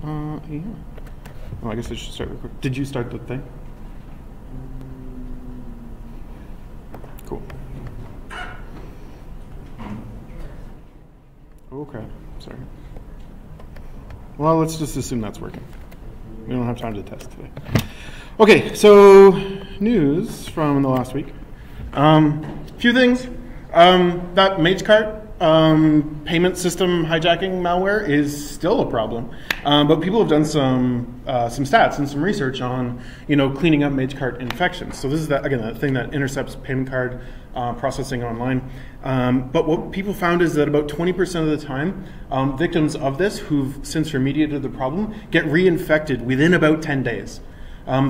Yeah. Oh, I guess I should start real quick. Did you start the thing? Cool. Okay, sorry. Well, let's just assume that's working. We don't have time to test today. Okay, so news from the last week. Few things. That MageCart payment system hijacking malware is still a problem, but people have done some stats and some research on cleaning up MageCart infections. So this is that thing that intercepts payment card processing online. But what people found is that about 20% of the time, victims of this who've since remediated the problem get reinfected within about 10 days.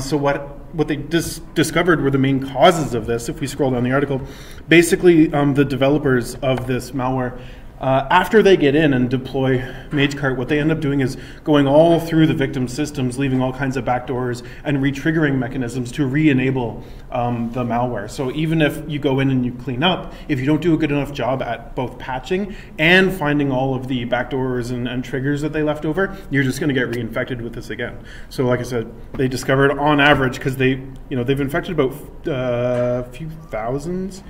So what they discovered were the main causes of this. If we scroll down the article, basically the developers of this malware, after they get in and deploy MageCart, what they end up doing is going all through the victim systems, leaving all kinds of backdoors and re-triggering mechanisms to re-enable the malware. So even if you go in and you clean up, if you don't do a good enough job at both patching and finding all of the backdoors and triggers that they left over, you're just going to get reinfected with this again. So like I said, they discovered on average, because they've infected about a few thousands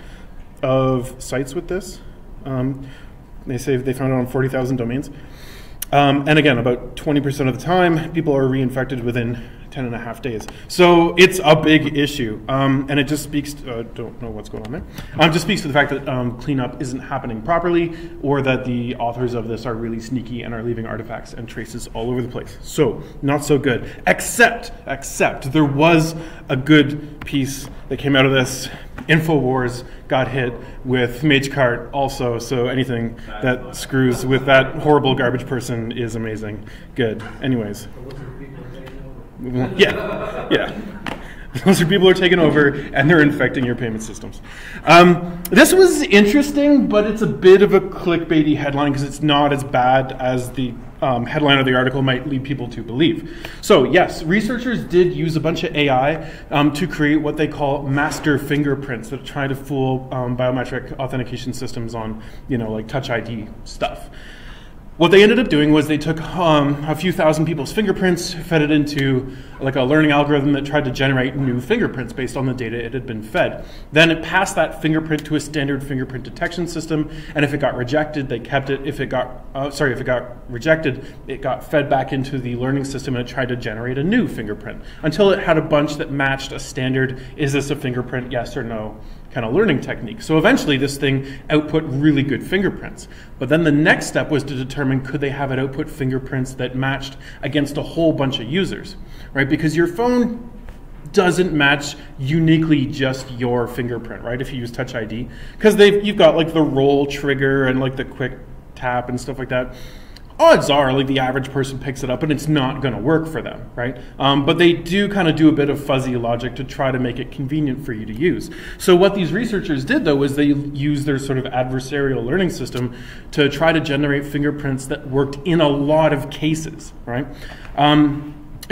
of sites with this. They say they found it on 40,000 domains. And again, about 20% of the time, people are reinfected within 10.5 days. So it's a big issue. And it just speaks to, don't know what's going on there. Just speaks to the fact that cleanup isn't happening properly, or that the authors of this are really sneaky and are leaving artifacts and traces all over the place. So not so good, except there was a good piece that came out of this. InfoWars got hit with MageCart also, so anything that screws with that horrible garbage person is amazing. Good. Anyways. Yeah. Those are people who are taking over, and they're infecting your payment systems. This was interesting, but it's a bit of a clickbaity headline because it's not as bad as the headline of the article might lead people to believe. So yes, researchers did use a bunch of AI to create what they call master fingerprints that try to fool biometric authentication systems on, like Touch ID stuff. What they ended up doing was they took a few thousand people's fingerprints, fed it into like a learning algorithm that tried to generate new fingerprints based on the data it had been fed. Then it passed that fingerprint to a standard fingerprint detection system, and if it got rejected, they kept it. If it got rejected, it got fed back into the learning system, and it tried to generate a new fingerprint until it had a bunch that matched a standard, is this a fingerprint, yes or no, kind of learning technique. So eventually this thing output really good fingerprints. But then the next step was to determine, could they have it output fingerprints that matched against a whole bunch of users, right? Because your phone doesn't match uniquely just your fingerprint, right? If you use Touch ID, because you've got like the roll trigger and like the quick tap and stuff like that. Odds are like the average person picks it up and it's not going to work for them, right? But they do kind of do a bit of fuzzy logic to try to make it convenient for you to use. So what these researchers did though was they used their sort of adversarial learning system to try to generate fingerprints that worked in a lot of cases, right?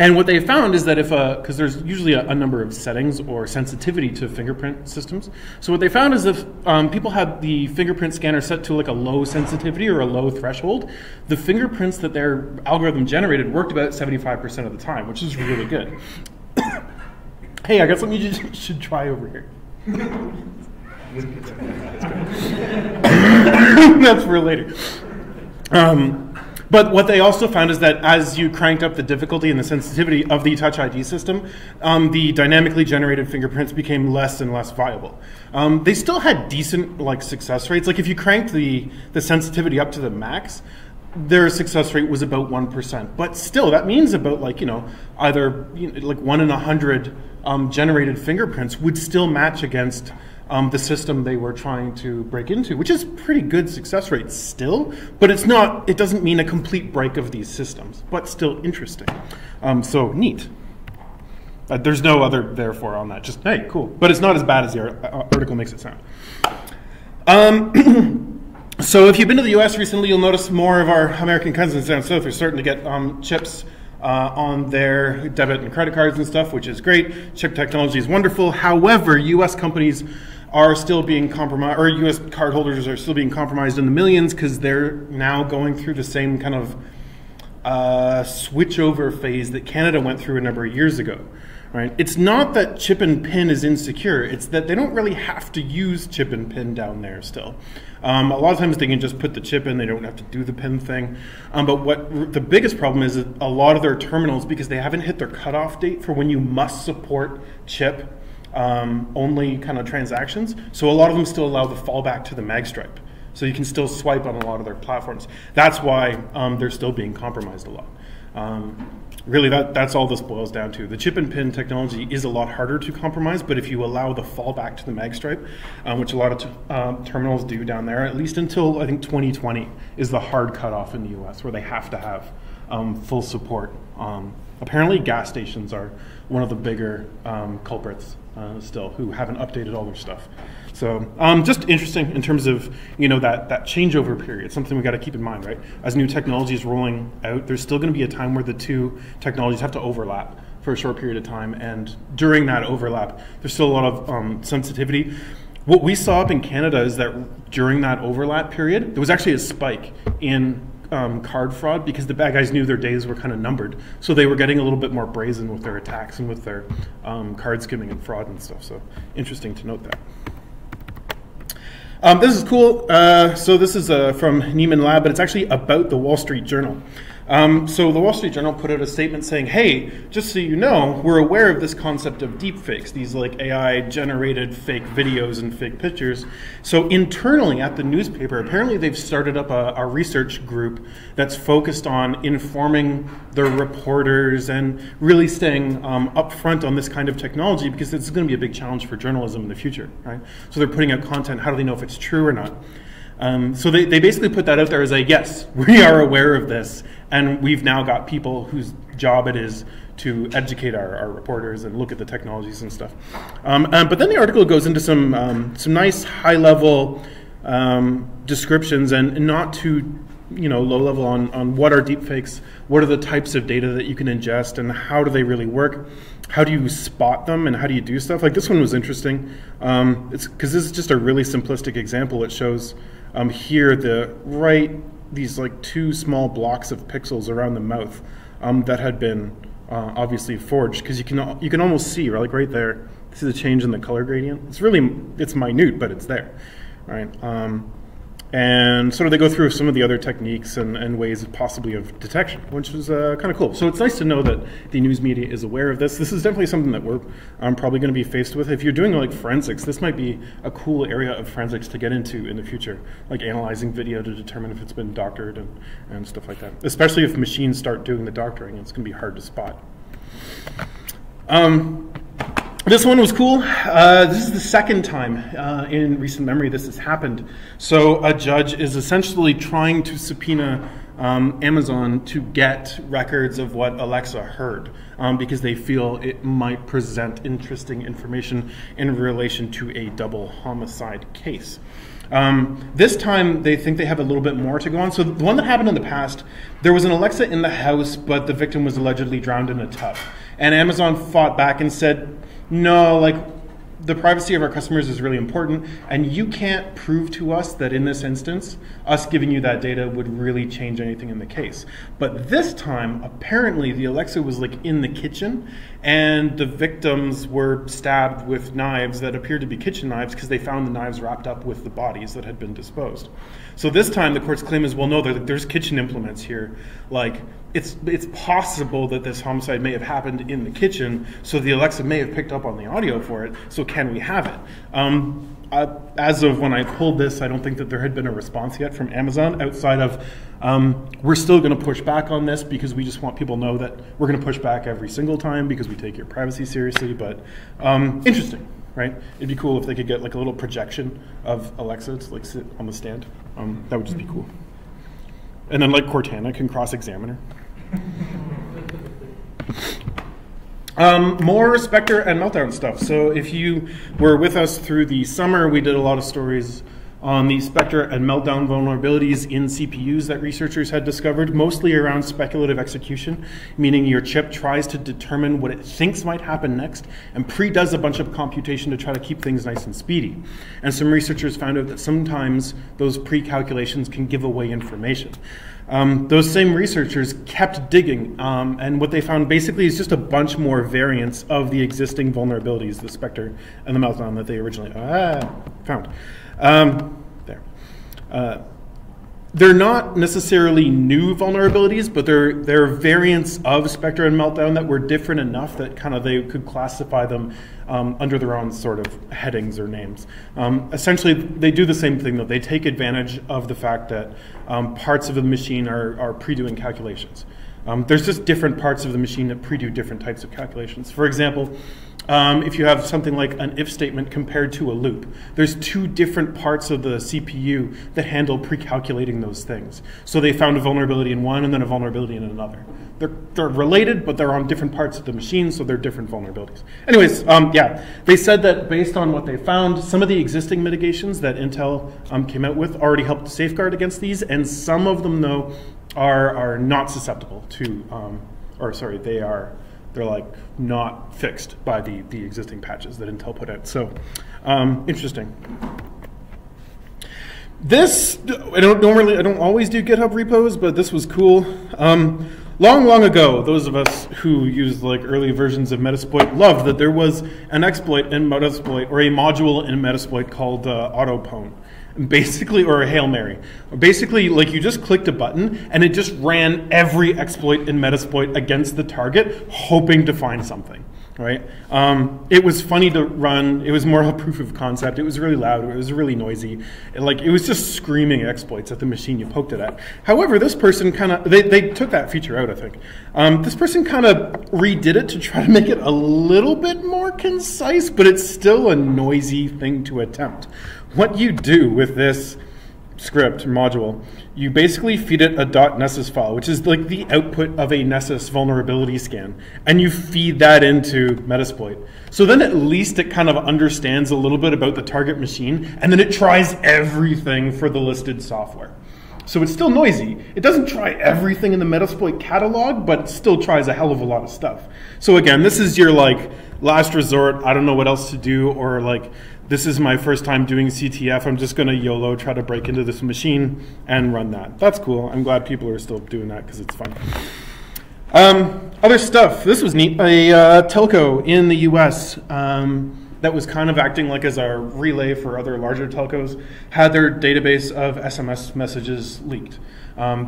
And what they found is that because there's usually a number of settings or sensitivity to fingerprint systems. So what they found is if people had the fingerprint scanner set to like a low sensitivity or a low threshold, the fingerprints that their algorithm generated worked about 75% of the time, which is really good. Hey, I got something you should try over here. That's for later. But what they also found is that as you cranked up the difficulty and the sensitivity of the Touch ID system, the dynamically generated fingerprints became less and less viable. They still had decent success rates. Like if you cranked the sensitivity up to the max, their success rate was about 1%. But still, that means about either 1 in 100 generated fingerprints would still match against the system they were trying to break into, which is pretty good success rate still, but it's not. It doesn't mean a complete break of these systems, but still interesting. So neat. There's no other therefore on that. Just hey, cool. But it's not as bad as the article makes it sound. So if you've been to the U.S. recently, you'll notice more of our American cousins down south are starting to get chips on their debit and credit cards and stuff, which is great. Chip technology is wonderful. However, U.S. companies are still being compromised, or U.S. cardholders are still being compromised in the millions because they're now going through the same kind of switchover phase that Canada went through a number of years ago. Right? It's not that chip and pin is insecure. It's that they don't really have to use chip and pin down there still. A lot of times they can just put the chip in. They don't have to do the pin thing. But what the biggest problem is that a lot of their terminals, because they haven't hit their cutoff date for when you must support chip only kind of transactions. So a lot of them still allow the fallback to the mag stripe. So you can still swipe on a lot of their platforms. That's why they're still being compromised a lot. Really, that's all this boils down to. The chip and pin technology is a lot harder to compromise, but if you allow the fallback to the mag stripe, which a lot of terminals do down there, at least until I think 2020 is the hard cutoff in the US, where they have to have full support. Apparently gas stations are one of the bigger culprits still, who haven't updated all their stuff. So just interesting in terms of that changeover period, something we got to keep in mind, right? As new technology is rolling out, there's still going to be a time where the two technologies have to overlap for a short period of time, and during that overlap, there's still a lot of sensitivity. What we saw up in Canada is that during that overlap period, there was actually a spike in card fraud because the bad guys knew their days were kind of numbered. So they were getting a little bit more brazen with their attacks and with their card skimming and fraud and stuff. So interesting to note that. This is cool. So this is from Neiman Lab, but it's actually about the Wall Street Journal. So the Wall Street Journal put out a statement saying, hey, just so you know, we're aware of this concept of deepfakes, these like AI-generated fake videos and fake pictures. So internally at the newspaper, apparently they've started up a research group that's focused on informing their reporters and really staying upfront on this kind of technology, because this is going to be a big challenge for journalism in the future, right? So they're putting out content. How do they know if it's true or not? So they basically put that out there as a, yes, we are aware of this, and we've now got people whose job it is to educate our reporters and look at the technologies and stuff. But then the article goes into some nice high-level descriptions and not too low-level on what are deepfakes, what are the types of data that you can ingest, and how do they really work. How do you spot them and how do you do stuff? Like this one was interesting. It's because this is just a really simplistic example. It shows here these like two small blocks of pixels around the mouth that had been obviously forged, because you can almost see right there. See the change in the color gradient. It's minute, but it's there, right? And sort of they go through some of the other techniques and ways possibly of detection, which is kind of cool. So it's nice to know that the news media is aware of this. This is definitely something that we're probably going to be faced with. If you're doing like forensics, this might be a cool area of forensics to get into in the future, like analyzing video to determine if it's been doctored and stuff like that. Especially if machines start doing the doctoring, it's going to be hard to spot. This one was cool. This is the second time in recent memory this has happened. So a judge is essentially trying to subpoena Amazon to get records of what Alexa heard because they feel it might present interesting information in relation to a double homicide case. This time they think they have a little bit more to go on. So the one that happened in the past, there was an Alexa in the house, but the victim was allegedly drowned in a tub. And Amazon fought back and said, no, like the privacy of our customers is really important, and you can't prove to us that in this instance, us giving you that data would really change anything in the case. But this time, apparently the Alexa was like in the kitchen, and the victims were stabbed with knives that appeared to be kitchen knives because they found the knives wrapped up with the bodies that had been disposed. So this time the court's claim is, well, no, there's kitchen implements here. Like, it's possible that this homicide may have happened in the kitchen, so the Alexa may have picked up on the audio for it, so can we have it? As of when I pulled this, I don't think that there had been a response yet from Amazon outside of, we're still going to push back on this because we just want people to know that we're going to push back every single time because we take your privacy seriously, but interesting, right? It'd be cool if they could get like a little projection of Alexa to like sit on the stand. That would just be cool. And then like Cortana can cross-examine her. More Spectre and Meltdown stuff. So if you were with us through the summer, we did a lot of stories on the Spectre and Meltdown vulnerabilities in CPUs that researchers had discovered, mostly around speculative execution, meaning your chip tries to determine what it thinks might happen next and pre-does a bunch of computation to try to keep things nice and speedy. And some researchers found out that sometimes those pre-calculations can give away information. Those same researchers kept digging, and what they found basically is just a bunch more variants of the existing vulnerabilities, the Spectre and the Meltdown that they originally found. They're not necessarily new vulnerabilities, but they're variants of Spectre and Meltdown that were different enough that kind of they could classify them under their own sort of headings or names. Essentially, they do the same thing, though. They take advantage of the fact that parts of the machine are pre-doing calculations. There's just different parts of the machine that pre-do different types of calculations. For example, if you have something like an if statement compared to a loop, there's two different parts of the CPU that handle pre-calculating those things. So they found a vulnerability in one and then a vulnerability in another. They're related, but they're on different parts of the machine, so they're different vulnerabilities. Anyways, yeah, they said that based on what they found, some of the existing mitigations that Intel came out with already helped safeguard against these, and some of them, though, are not susceptible to, they're like not fixed by the existing patches that Intel put out. So interesting. This, I don't always do GitHub repos, but this was cool. Long ago, those of us who used like early versions of Metasploit loved that there was an exploit in Metasploit, or a module in Metasploit called autopwn. Basically, or a Hail Mary. Basically, like you just clicked a button and it just ran every exploit in Metasploit against the target, hoping to find something, right? It was funny to run. It was more of a proof of concept. It was really loud. It was really noisy. It was just screaming exploits at the machine you poked it at. However, this person kind of, they took that feature out, I think. This person kind of redid it to try to make it a little bit more concise, but it's still a noisy thing to attempt. What you do with this script module, you basically feed it a .nessus file, which is like the output of a Nessus vulnerability scan, and you feed that into Metasploit. So then at least it kind of understands a little bit about the target machine, and then it tries everything for the listed software. So it's still noisy. It doesn't try everything in the Metasploit catalog, but it still tries a hell of a lot of stuff. So again, this is your like last resort, I don't know what else to do, or like, this is my first time doing CTF, I'm just gonna YOLO, try to break into this machine and run that. That's cool. I'm glad people are still doing that because it's fun. Other stuff, this was neat. A telco in the US that was kind of acting like as a relay for other larger telcos had their database of SMS messages leaked.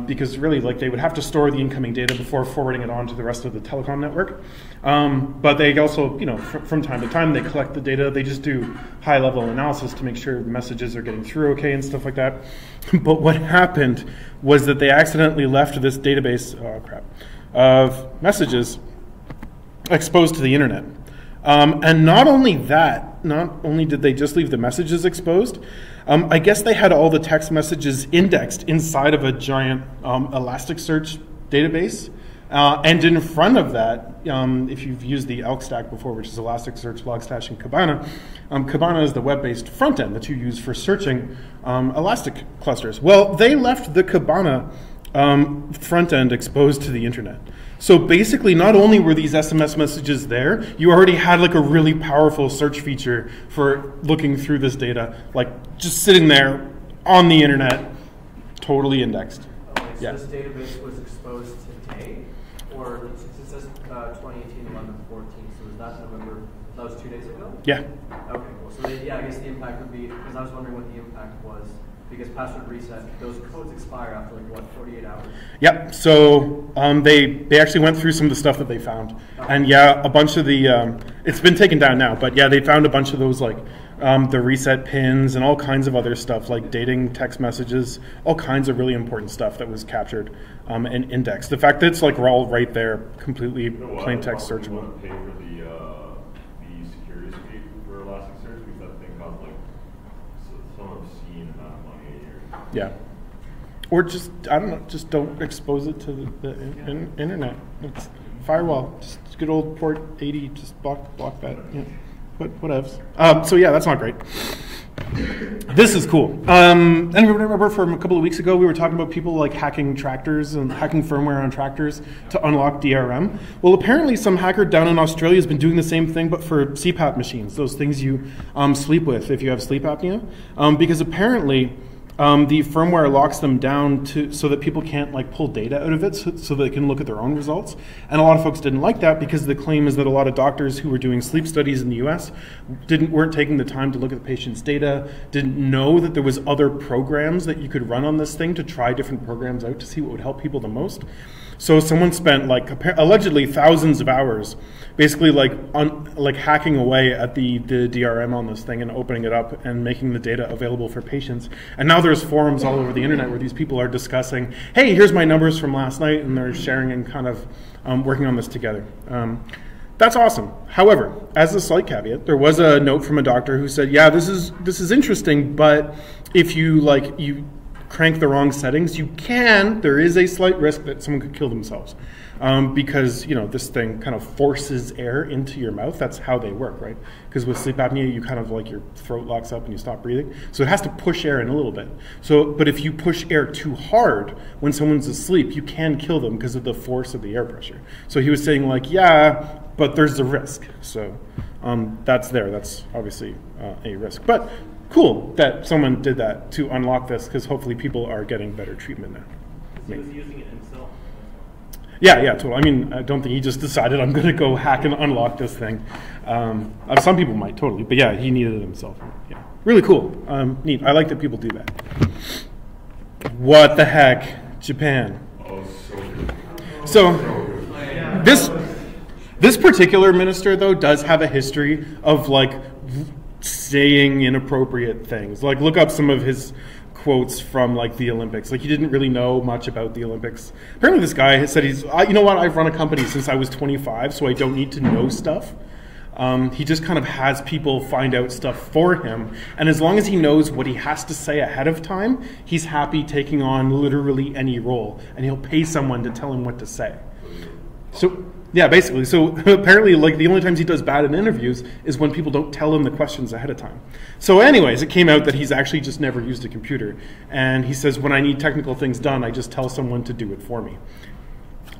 Because really, like, they would have to store the incoming data before forwarding it on to the rest of the telecom network. But they also, you know, from time to time, they collect the data. They just do high-level analysis to make sure messages are getting through okay and stuff like that. But what happened was that they accidentally left this database, of messages exposed to the internet. And not only that, not only did they just leave the messages exposed, I guess they had all the text messages indexed inside of a giant Elasticsearch database. And in front of that, if you've used the Elk stack before, which is Elasticsearch, Logstash, and Kibana, Kibana is the web-based front end that you use for searching Elastic clusters. Well, they left the Kibana front end exposed to the internet. So basically, not only were these SMS messages there, you already had like a really powerful search feature for looking through this data, like just sitting there on the internet, totally indexed. Okay, so yeah. This database was exposed today, or it says 2018, 11, 14, so was that November, that was 2 days ago? Yeah. Okay, cool. So yeah, I guess the impact would be, because I was wondering what the impact was. Because password reset, those codes expire after like what, 48 hours? Yep. So they actually went through some of the stuff that they found, and yeah, a bunch of the it's been taken down now, but yeah, they found a bunch of those like the reset pins and all kinds of other stuff like dating text messages, all kinds of really important stuff that was captured and indexed. The fact that it's like we're all right there, completely plain text searchable. Want to pay for the security suite for Elasticsearch because that thing costs like some obscene amount of money. Yeah. Or just, I don't know, just don't expose it to the internet. It's firewall, just good old port 80, just block that. Yeah. But whatevs. So yeah, that's not great. This is cool. And remember from a couple of weeks ago, we were talking about people like hacking tractors and hacking firmware on tractors to unlock DRM. Well, apparently some hacker down in Australia has been doing the same thing, but for CPAP machines, those things you sleep with if you have sleep apnea. Because apparently the firmware locks them down so that people can't like pull data out of it so they can look at their own results. And a lot of folks didn't like that because the claim is that a lot of doctors who were doing sleep studies in the US weren't taking the time to look at the patient's data, didn't know that there was other programs that you could run on this thing to try different programs out to see what would help people the most. So someone spent like allegedly thousands of hours basically like hacking away at the DRM on this thing and opening it up and making the data available for patients. And now there's forums all over the internet where these people are discussing, hey, here's my numbers from last night, and they're sharing and kind of working on this together. That's awesome. However, as a slight caveat, there was a note from a doctor who said, yeah, this is interesting, but if you crank the wrong settings, there is a slight risk that someone could kill themselves. Because this thing kind of forces air into your mouth. That's how they work, right? Because with sleep apnea, you kind of like your throat locks up and you stop breathing. So it has to push air in a little bit. But if you push air too hard when someone's asleep, you can kill them because of the force of the air pressure. So he was saying like, yeah, but there's a risk. So that's there. That's obviously a risk. But cool that someone did that to unlock this, because hopefully people are getting better treatment now. He was using it himself. Yeah, totally. I mean, I don't think he just decided I'm going to go hack and unlock this thing. Some people might, totally. But yeah, he needed it himself. Yeah, really cool. Neat. I like that people do that. What the heck? Japan. Oh, so good. So this particular minister, though, does have a history of, like, saying inappropriate things. Like, look up some of his quotes from like the Olympics. Like, he didn't really know much about the Olympics. Apparently this guy has said you know what, I've run a company since I was 25, so I don't need to know stuff. He just kind of has people find out stuff for him, and as long as he knows what he has to say ahead of time, he's happy taking on literally any role, and he'll pay someone to tell him what to say. So yeah, basically. So apparently, like, the only times he does bad in interviews is when people don't tell him the questions ahead of time. So anyways, it came out that he's actually just never used a computer. And he says, when I need technical things done, I just tell someone to do it for me.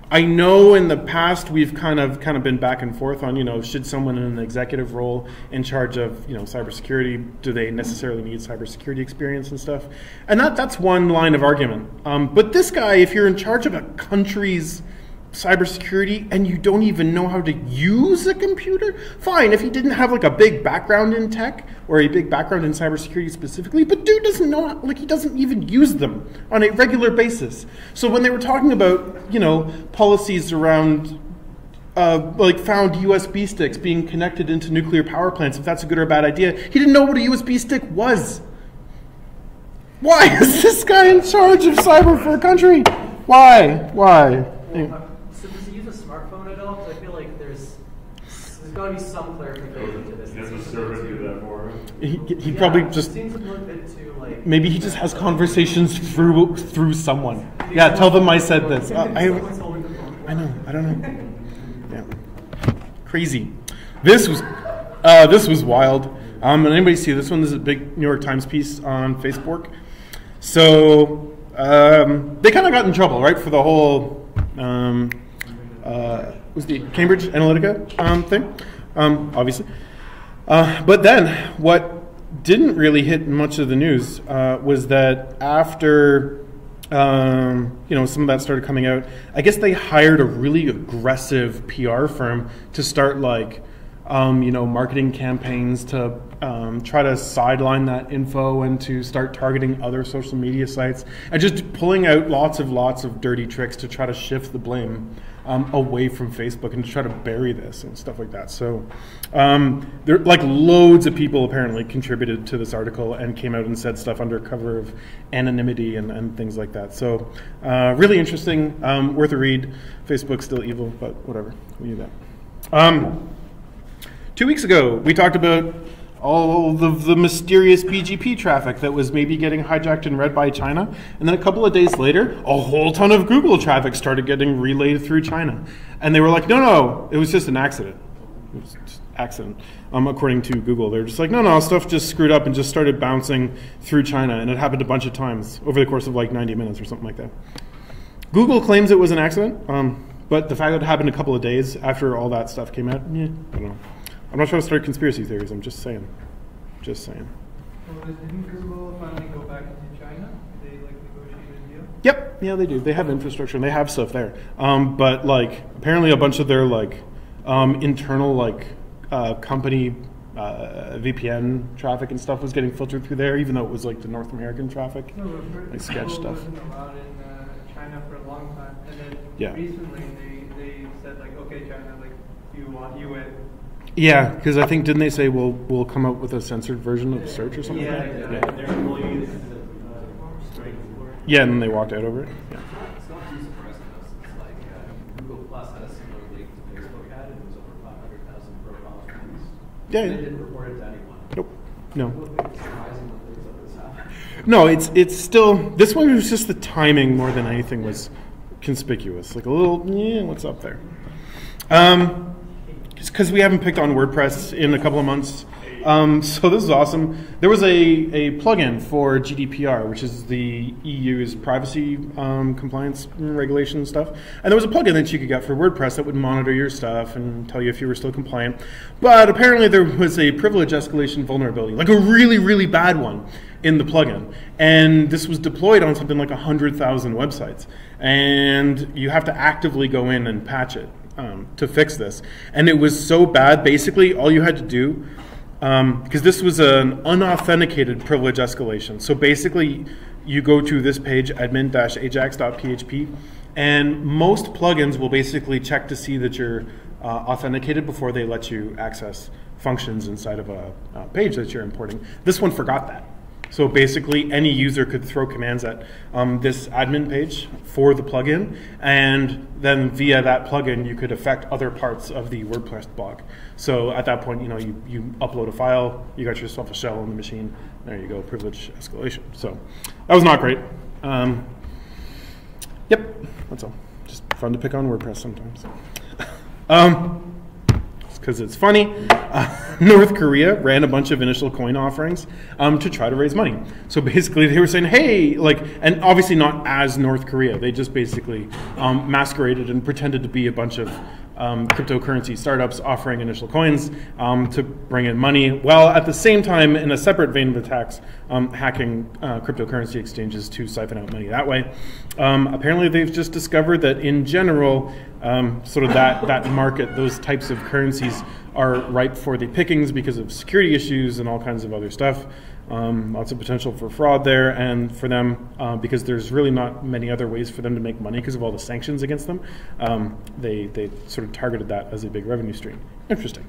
I know in the past we've kind of been back and forth on, should someone in an executive role in charge of, cybersecurity, do they necessarily need cybersecurity experience and stuff? And that's one line of argument. But this guy, if you're in charge of a country's cybersecurity and you don't even know how to use a computer, fine if he didn't have like a big background in tech or a big background in cybersecurity specifically, but dude doesn't know, like, he doesn't even use them on a regular basis. So when they were talking about policies around like found USB sticks being connected into nuclear power plants, if that's a good or bad idea, he didn't know what a USB stick was. Why is this guy in charge of cyber for a country? Why? So does he use a smartphone at all? Because I feel like there's got to be some clarification to this. He has a servant do that for him. He probably just seems a little bit too like. Maybe he just has conversations through someone. Yeah, tell them I said this. I know. I don't know. Yeah, crazy. This was wild. Anybody see this one? This is a big New York Times piece on Facebook. So they kind of got in trouble, right, for the whole. Was the Cambridge Analytica thing, obviously. But then what didn't really hit much of the news was that after some of that started coming out, I guess they hired a really aggressive PR firm to start like marketing campaigns to try to sideline that info and to start targeting other social media sites and just pulling out lots of dirty tricks to try to shift the blame away from Facebook and to try to bury this and stuff like that. So there, like, loads of people apparently contributed to this article and came out and said stuff under cover of anonymity and things like that. So really interesting, worth a read. Facebook's still evil, but whatever, we need that. 2 weeks ago, we talked about all of the mysterious BGP traffic that was maybe getting hijacked and read by China. And then a couple of days later, a whole ton of Google traffic started getting relayed through China. And they were like, no, it was just an accident. It was just accident. According to Google, they're just like, no, stuff just screwed up and just started bouncing through China, and it happened a bunch of times over the course of like 90 minutes or something like that. Google claims it was an accident, but the fact that it happened a couple of days after all that stuff came out, I don't know. I'm not trying to start conspiracy theories. I'm just saying. Just saying. So didn't Google finally go back into China? Did they like negotiate a deal? Yep. Yeah, they do. They have infrastructure and they have stuff there. But like apparently a bunch of their like internal like company VPN traffic and stuff was getting filtered through there, even though it was like the North American traffic, No, like sketch Google stuff. wasn't allowed in China for a long time, and then Yeah. recently they said like, okay, China, like you want you in. Yeah, because I think didn't they say we'll come up with a censored version of search or something? Yeah, like that? exactly. Their employees strike for it. Yeah, and then they walked out over it. Yeah. It's not too surprising us. It's like Google Plus had a similar leak to Facebook had, and it was over 500,000 profiles released. Yeah. They didn't report it to anyone. Nope. No. I don't think it's surprising that things like this happen. No, it's still, this one was just the timing more than anything was conspicuous. Like a little, yeah, what's up there? Because we haven't picked on WordPress in a couple of months. So this is awesome. There was a plugin for GDPR, which is the EU's privacy compliance regulation stuff. And there was a plugin that you could get for WordPress that would monitor your stuff and tell you if you were still compliant. But apparently there was a privilege escalation vulnerability, like a really, really bad one in the plugin. And this was deployed on something like 100,000 websites. And you have to actively go in and patch it to fix this. And it was so bad, basically all you had to do, because this was an unauthenticated privilege escalation. So basically, you go to this page, admin-ajax.php, and most plugins will basically check to see that you're authenticated before they let you access functions inside of a page that you're importing. This one forgot that. So basically, any user could throw commands at this admin page for the plugin, and then via that plugin, you could affect other parts of the WordPress blog. So at that point, you upload a file, you got yourself a shell on the machine. There you go, privilege escalation. So that was not great. Yep, that's all. Just fun to pick on WordPress sometimes. Because it's funny. North Korea ran a bunch of initial coin offerings to try to raise money. So basically they were saying, hey, and obviously not as North Korea. They just basically masqueraded and pretended to be a bunch of cryptocurrency startups offering initial coins to bring in money, while at the same time, in a separate vein of attacks, hacking cryptocurrency exchanges to siphon out money that way. Apparently they've just discovered that in general, sort of that market, those types of currencies are ripe for the pickings because of security issues and all kinds of other stuff. Lots of potential for fraud there, and for them, because there's really not many other ways for them to make money because of all the sanctions against them, they sort of targeted that as a big revenue stream. Interesting.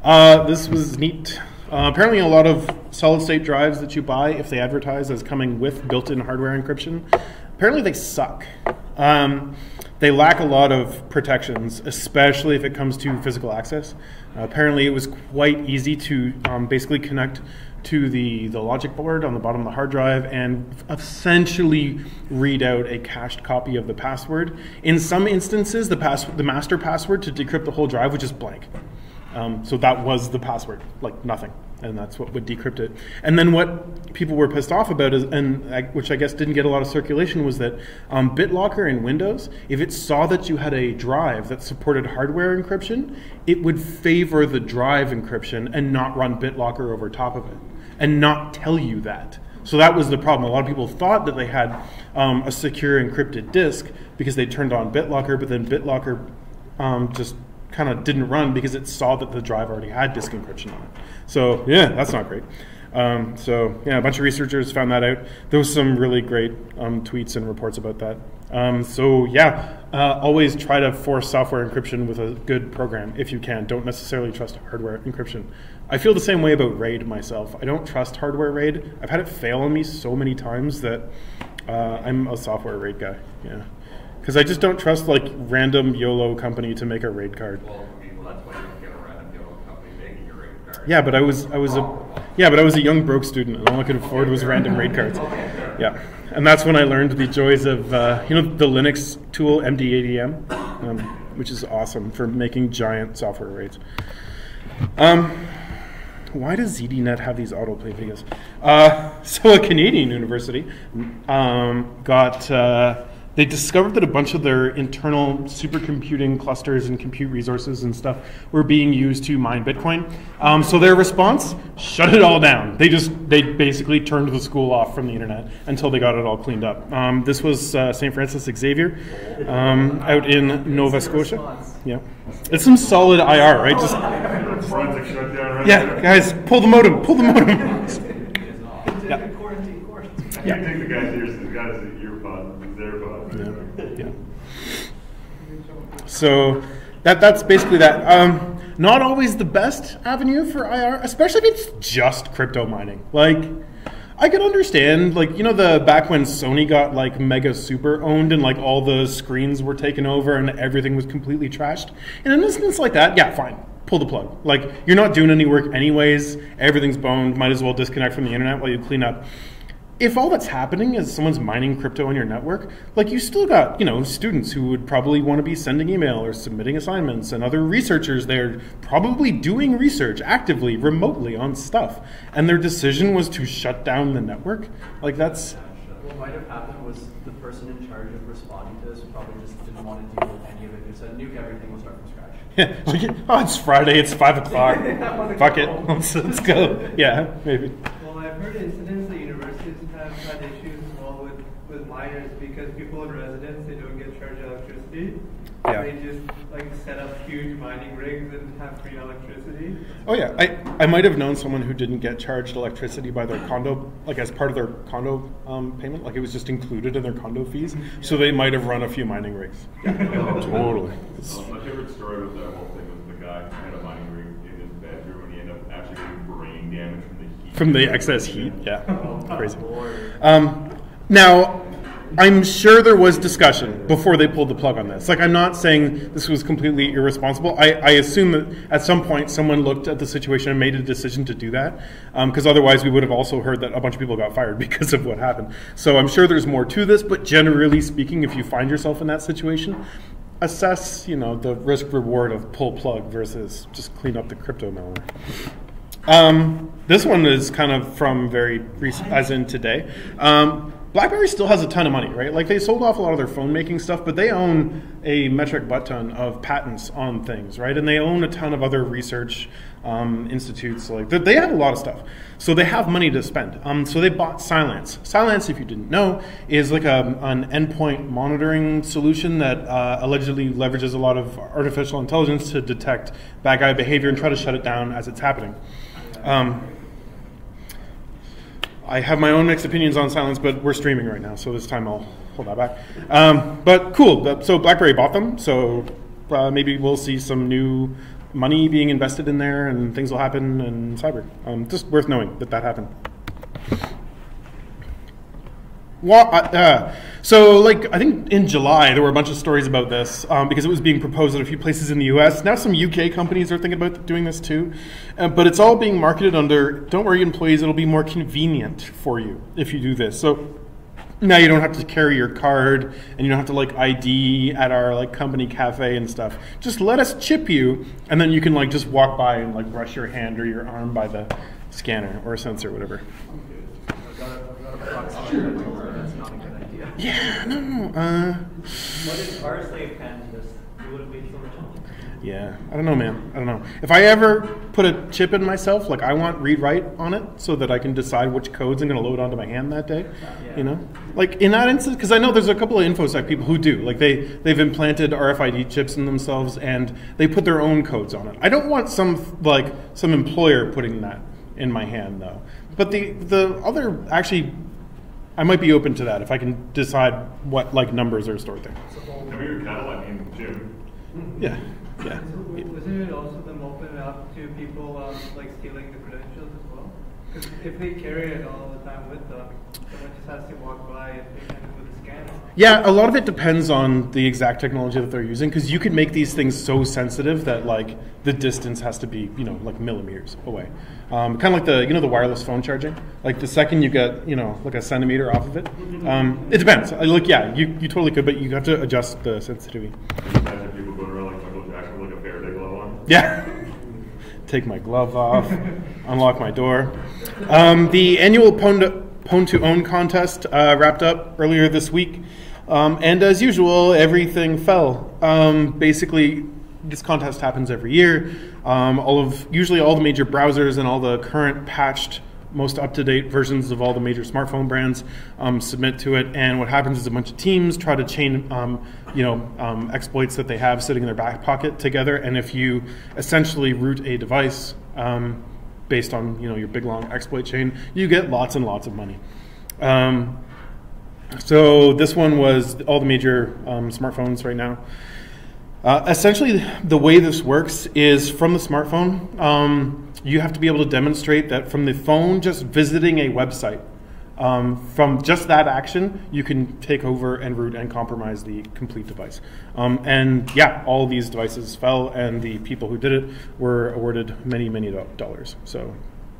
This was neat. Apparently a lot of solid-state drives that you buy, if they advertise as coming with built-in hardware encryption, apparently they suck. They lack a lot of protections, especially if it comes to physical access. Apparently it was quite easy to basically connect to the logic board on the bottom of the hard drive and essentially read out a cached copy of the password. In some instances, the master password to decrypt the whole drive was just blank. So that was the password, like nothing. And that's what would decrypt it. And then what people were pissed off about, which I guess didn't get a lot of circulation, was that BitLocker in Windows, if it saw that you had a drive that supported hardware encryption, it would favor the drive encryption and not run BitLocker over top of it, and not tell you that. So that was the problem. A lot of people thought that they had a secure encrypted disk because they turned on BitLocker, but then BitLocker just kind of didn't run because it saw that the drive already had disk encryption on it. So yeah, that's not great. So yeah, a bunch of researchers found that out. There was some really great tweets and reports about that. So yeah, always try to force software encryption with a good program if you can. Don't necessarily trust hardware encryption. I feel the same way about RAID myself. I don't trust hardware RAID. I've had it fail on me so many times that I'm a software RAID guy. Yeah. Because I just don't trust like random YOLO company to make a RAID card. Well, that's why you don't get a random YOLO company making your RAID card. Yeah, but I was a young broke student, and all I could afford was random RAID cards. Yeah, and that's when I learned the joys of the Linux tool MDADM. which is awesome for making giant software arrays. Why does ZDNet have these autoplay videos? So a Canadian university they discovered that a bunch of their internal supercomputing clusters and compute resources and stuff were being used to mine Bitcoin. So their response, shut it all down. They basically turned the school off from the internet until they got it all cleaned up. This was St. Francis Xavier out in Nova Scotia. Yeah, it's some solid IR, right? Just Forensic shutdown right yeah, there. guys, pull the modem, pull the modem. Yeah. Quarantine course. I can't take the guy seriously. The guy's an earpod. His AirPod. Yeah. So that's basically that. Not always the best avenue for IR, especially if it's just crypto mining. Like, I could understand, like, you know, the back when Sony got like mega super owned and like all the screens were taken over and everything was completely trashed. In an instance like that, yeah, fine. Pull the plug. Like, you're not doing any work anyways. Everything's boned. Might as well disconnect from the internet while you clean up. If all that's happening is someone's mining crypto on your network, like, you still got, you know, students who would probably want to be sending email or submitting assignments, and other researchers there probably doing research actively, remotely on stuff. And their decision was to shut down the network. Like, that's... What might have happened was the person in charge of responding to this probably just didn't want to deal with any of it. They said, nuke everything, we'll start from scratch. Yeah, like, oh, it's Friday, it's 5 o'clock. Fuck it, let's go. Yeah, maybe. Well, I've heard incidents that universities have had issues as well with miners because people in residence, they don't get charged electricity. Yeah. They just like set up huge mining rigs and have free electricity. Oh yeah, I might have known someone who didn't get charged electricity by their condo, like as part of their condo payment, like it was just included in their condo fees. So they might have run a few mining rigs. Yeah, totally. My favorite story with that whole thing was the guy who had a mining rig in his bedroom and he ended up actually getting brain damage from the heat. From the excess heat, yeah, crazy. Now, I'm sure there was discussion before they pulled the plug on this. Like, I'm not saying this was completely irresponsible. I assume that at some point someone looked at the situation and made a decision to do that, because otherwise we would have also heard that a bunch of people got fired because of what happened. So I'm sure there's more to this, but generally speaking, if you find yourself in that situation, assess, you know, the risk-reward of pull plug versus just clean up the crypto malware. This one is kind of from very recent, as in today. BlackBerry still has a ton of money, right? Like, they sold off a lot of their phone making stuff, but they own a metric butt ton of patents on things, right? And they own a ton of other research institutes. Like, they have a lot of stuff. So they have money to spend. So they bought Cylance. Cylance, if you didn't know, is like an endpoint monitoring solution that allegedly leverages a lot of artificial intelligence to detect bad guy behavior and try to shut it down as it's happening. I have my own mixed opinions on Cylance, but we're streaming right now, so this time I'll hold that back. But cool, so BlackBerry bought them, so maybe we'll see some new money being invested in there and things will happen in cyber. Just worth knowing that happened. Well, so, like, I think in July there were a bunch of stories about this because it was being proposed at a few places in the US. Now some UK companies are thinking about doing this too. But it's all being marketed under, don't worry employees, it'll be more convenient for you if you do this. So now you don't have to carry your card and you don't have to like ID at our like company cafe and stuff. Just let us chip you and then you can like just walk by and like brush your hand or your arm by the scanner or sensor or whatever. I've got a proxy that's not a good idea. Yeah, no. What if our slave pen just would have made so much money? Yeah, I don't know, man. I don't know. If I ever put a chip in myself, like I want read-write on it so that I can decide which codes I'm going to load onto my hand that day. Yeah. You know, like in that instance, because I know there's a couple of InfoSec people who do. Like they've implanted RFID chips in themselves and they put their own codes on it. I don't want some employer putting that in my hand though. But the other, actually, I might be open to that if I can decide what like numbers are stored there. Have you kind of like in Jim? Yeah, yeah. Wasn't it also them open up to people like stealing the credentials as well? Because if they carry it all the time with them, someone just has to walk by and take it with a scanner. Yeah, a lot of it depends on the exact technology that they're using, because you can make these things so sensitive that like the distance has to be, you know, like millimeters away. Kind of like the, you know, the wireless phone charging. Like the second you get, you know, like a centimeter off of it, it depends. Like, yeah, you totally could, but you have to adjust the sensitivity. Imagine people going around like actually like a Faraday glove on. Yeah. Take my glove off, unlock my door. The annual Pwn to Own contest wrapped up earlier this week. And as usual, everything fell. Basically, this contest happens every year. Usually all the major browsers and all the current patched, most up-to-date versions of all the major smartphone brands submit to it. And what happens is a bunch of teams try to chain, exploits that they have sitting in their back pocket together. And if you essentially root a device based on your big long exploit chain, you get lots and lots of money. So this one was all the major smartphones right now. Essentially, the way this works is from the smartphone, you have to be able to demonstrate that from the phone, just visiting a website, from just that action, you can take over and root and compromise the complete device. And yeah, all of these devices fell, and the people who did it were awarded many, many dollars. So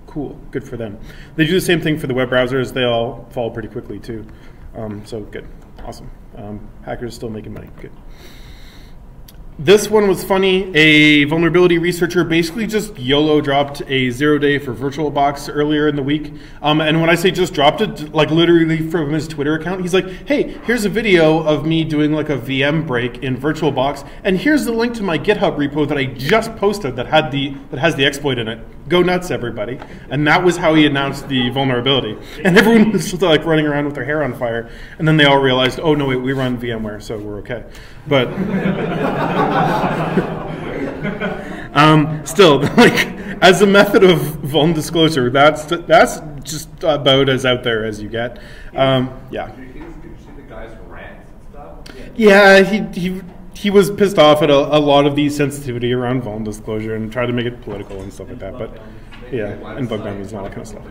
cool, good for them. They do the same thing for the web browsers. They all fall pretty quickly too. So good, awesome. Hackers still making money, good. This one was funny. A vulnerability researcher basically just YOLO dropped a 0-day for VirtualBox earlier in the week. And when I say just dropped it, like literally from his Twitter account, he's like, hey, here's a video of me doing like a VM break in VirtualBox, and here's the link to my GitHub repo that I just posted that has the exploit in it. Go nuts, everybody. And that was how he announced the vulnerability. And everyone was just like running around with their hair on fire. And then they all realized, oh no, wait, we run VMware, so we're okay. But still, like, as a method of vuln disclosure, that's just about as out there as you get. Yeah. Did you see the guy's rants and stuff? Yeah, he was pissed off at a lot of the sensitivity around vuln disclosure and tried to make it political and stuff like that. But yeah, and bug bounties and all that kind of stuff.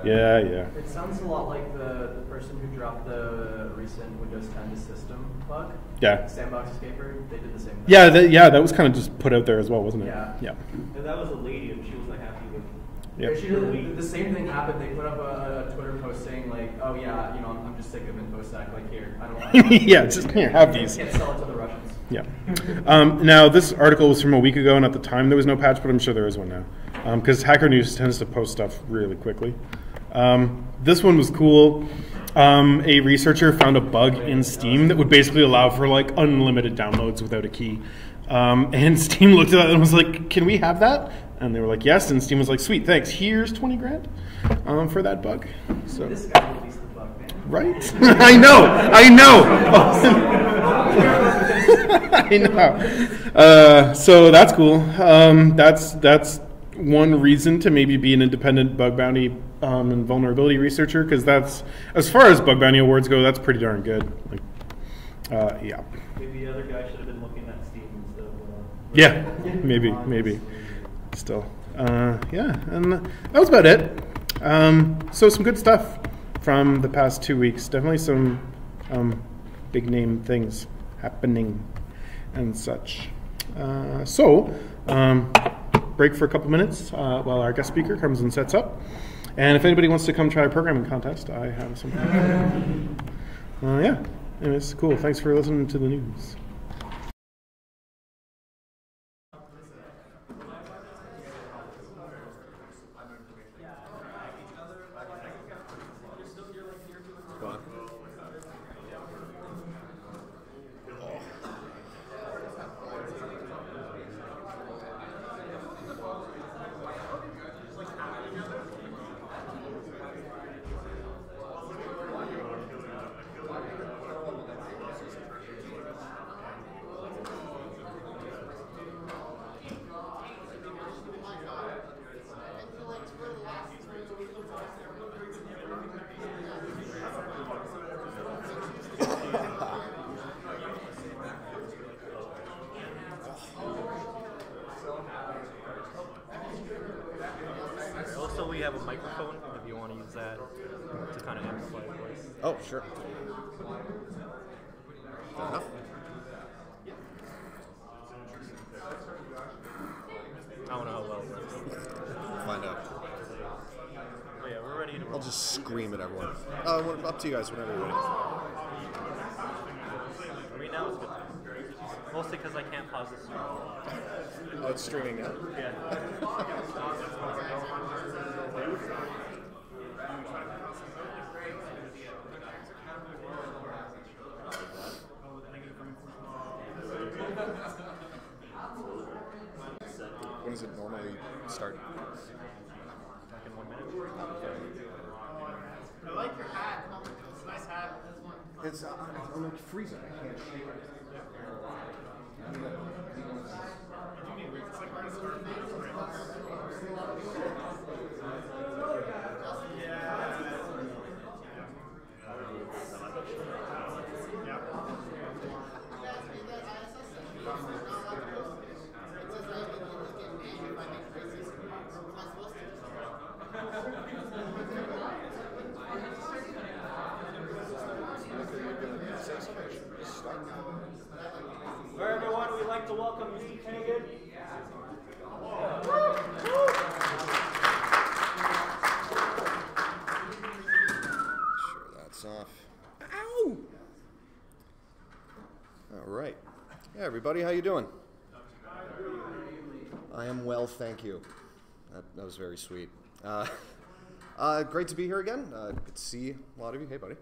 Yeah. It sounds a lot like the person who dropped the recent Windows 10 to system bug. Yeah. Sandbox Escaper, they did the same thing. Yeah, that was kind of just put out there as well, wasn't it? Yeah. And that was a lady, and she was like happy with. Yeah. She did, the same thing happened. They put up a Twitter post saying like, oh yeah, I'm just sick of Infosec. Like here, I don't want. Yeah, just here, have these. Can't sell it to the Russians. Yeah. Now this article was from a week ago, and at the time there was no patch, but I'm sure there is one now, because Hacker News tends to post stuff really quickly. This one was cool. A researcher found a bug in Steam that would basically allow for like unlimited downloads without a key. And Steam looked at that and was like, can we have that? And they were like, yes. And Steam was like, sweet, thanks. Here's 20 grand for that bug. So, this guy released the bug, man. Right? I know. I know. So that's cool. That's one reason to maybe be an independent bug bounty and vulnerability researcher, because that's, as far as bug bounty awards go, that's pretty darn good. Like, yeah. Maybe the other guy should have been looking at Steam instead of. Yeah, maybe. Still, yeah, and that was about it. So some good stuff from the past 2 weeks. Definitely some big name things happening and such. Break for a couple minutes while our guest speaker comes and sets up. And if anybody wants to come try a programming contest, I have something. Yeah, anyways, cool. Thanks for listening to the news. Also, we have a microphone if you want to use that to kind of amplify your voice. Oh, sure. Fair enough. I don't know how well it works. We'll find out. Oh yeah, we're ready to roll. I'll just scream at everyone. Up to you guys whenever you're ready. Right now is good. Mostly because I can't pause the stream. Oh, it's streaming now? Yeah. When does it normally start? Like in 1 minute. I like your hat. It's a nice hat. It's I'm like freezing. I can't shake it. It's like we're gonna start. All right, everyone, we'd like to welcome Lee Kagan. Sure, that's off. Ow! All right. Yeah, everybody, how you doing? I am well, thank you. That was very sweet. Great to be here again. Good to see a lot of you. Hey, buddy.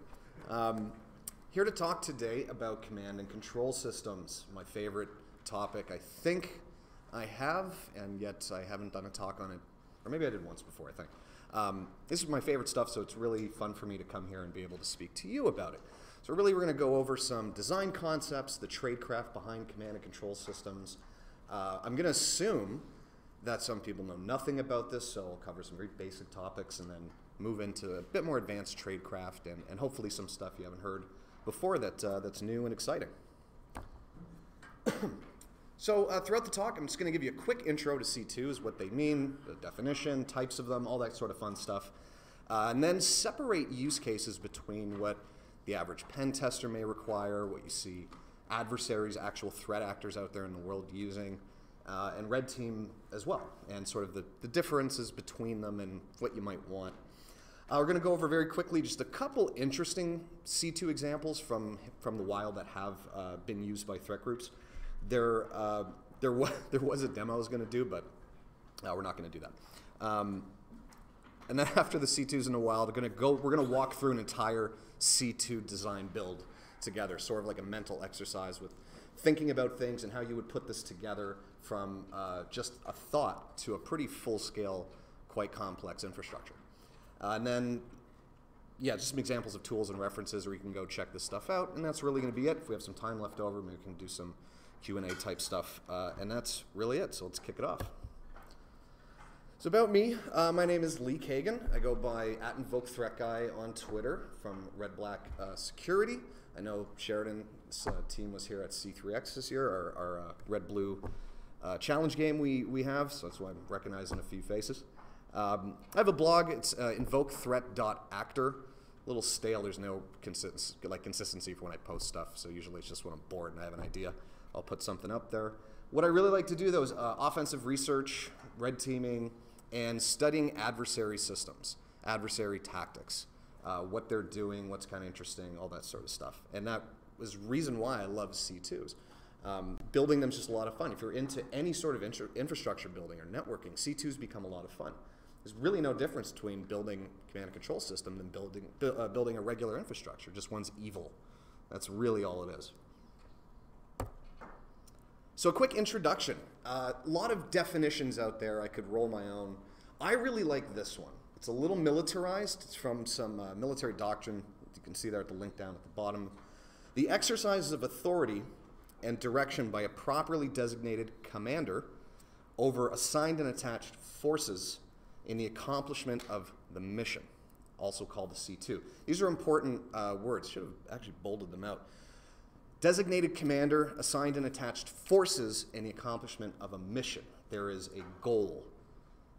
Here to talk today about command and control systems, my favorite topic. I think I have, and yet I haven't done a talk on it, or maybe I did once before, I think. This is my favorite stuff, so it's really fun for me to come here and be able to speak to you about it. So really we're going to go over some design concepts, the tradecraft behind command and control systems. I'm going to assume that some people know nothing about this, so I'll cover some very basic topics and then move into a bit more advanced tradecraft and hopefully some stuff you haven't heard before that's new and exciting. So throughout the talk, I'm just going to give you a quick intro to C2s, what they mean, the definition, types of them, all that sort of fun stuff, and then separate use cases between what the average pen tester may require, what you see adversaries, actual threat actors out there in the world using, and red team as well, and sort of the differences between them and what you might want. We're going to go over very quickly just a couple interesting C2 examples from the wild that have been used by threat groups. There was a demo I was going to do, but we're not going to do that. And then after the C2s in the wild, we're going to walk through an entire C2 design build together, sort of like a mental exercise with thinking about things and how you would put this together from just a thought to a pretty full-scale, quite complex infrastructure. And then, yeah, just some examples of tools and references where you can go check this stuff out, and that's really going to be it. If we have some time left over, maybe we can do some Q&A type stuff, and that's really it, so let's kick it off. So about me, my name is Lee Kagan. I go by @InvokeThreatGuy on Twitter from Red Black Security. I know Sheridan's team was here at C3X this year, our red-blue challenge game we have, so that's why I'm recognizing a few faces. I have a blog. It's invokethreat.actor. A little stale. There's no consistency for when I post stuff, so usually it's just when I'm bored and I have an idea, I'll put something up there. What I really like to do, though, is offensive research, red teaming, and studying adversary systems, adversary tactics, what they're doing, what's kind of interesting, all that sort of stuff. And that was the reason why I love C2s. Building them is just a lot of fun. If you're into any sort of infrastructure building or networking, C2s become a lot of fun. There's really no difference between building a command and control system than building a regular infrastructure. Just one's evil. That's really all it is. So a quick introduction. A lot of definitions out there. I could roll my own. I really like this one. It's a little militarized. It's from some military doctrine. You can see there at the link down at the bottom. The exercise of authority and direction by a properly designated commander over assigned and attached forces in the accomplishment of the mission, also called the C2. These are important words. Should have actually bolded them out. Designated commander, assigned and attached forces in the accomplishment of a mission. There is a goal.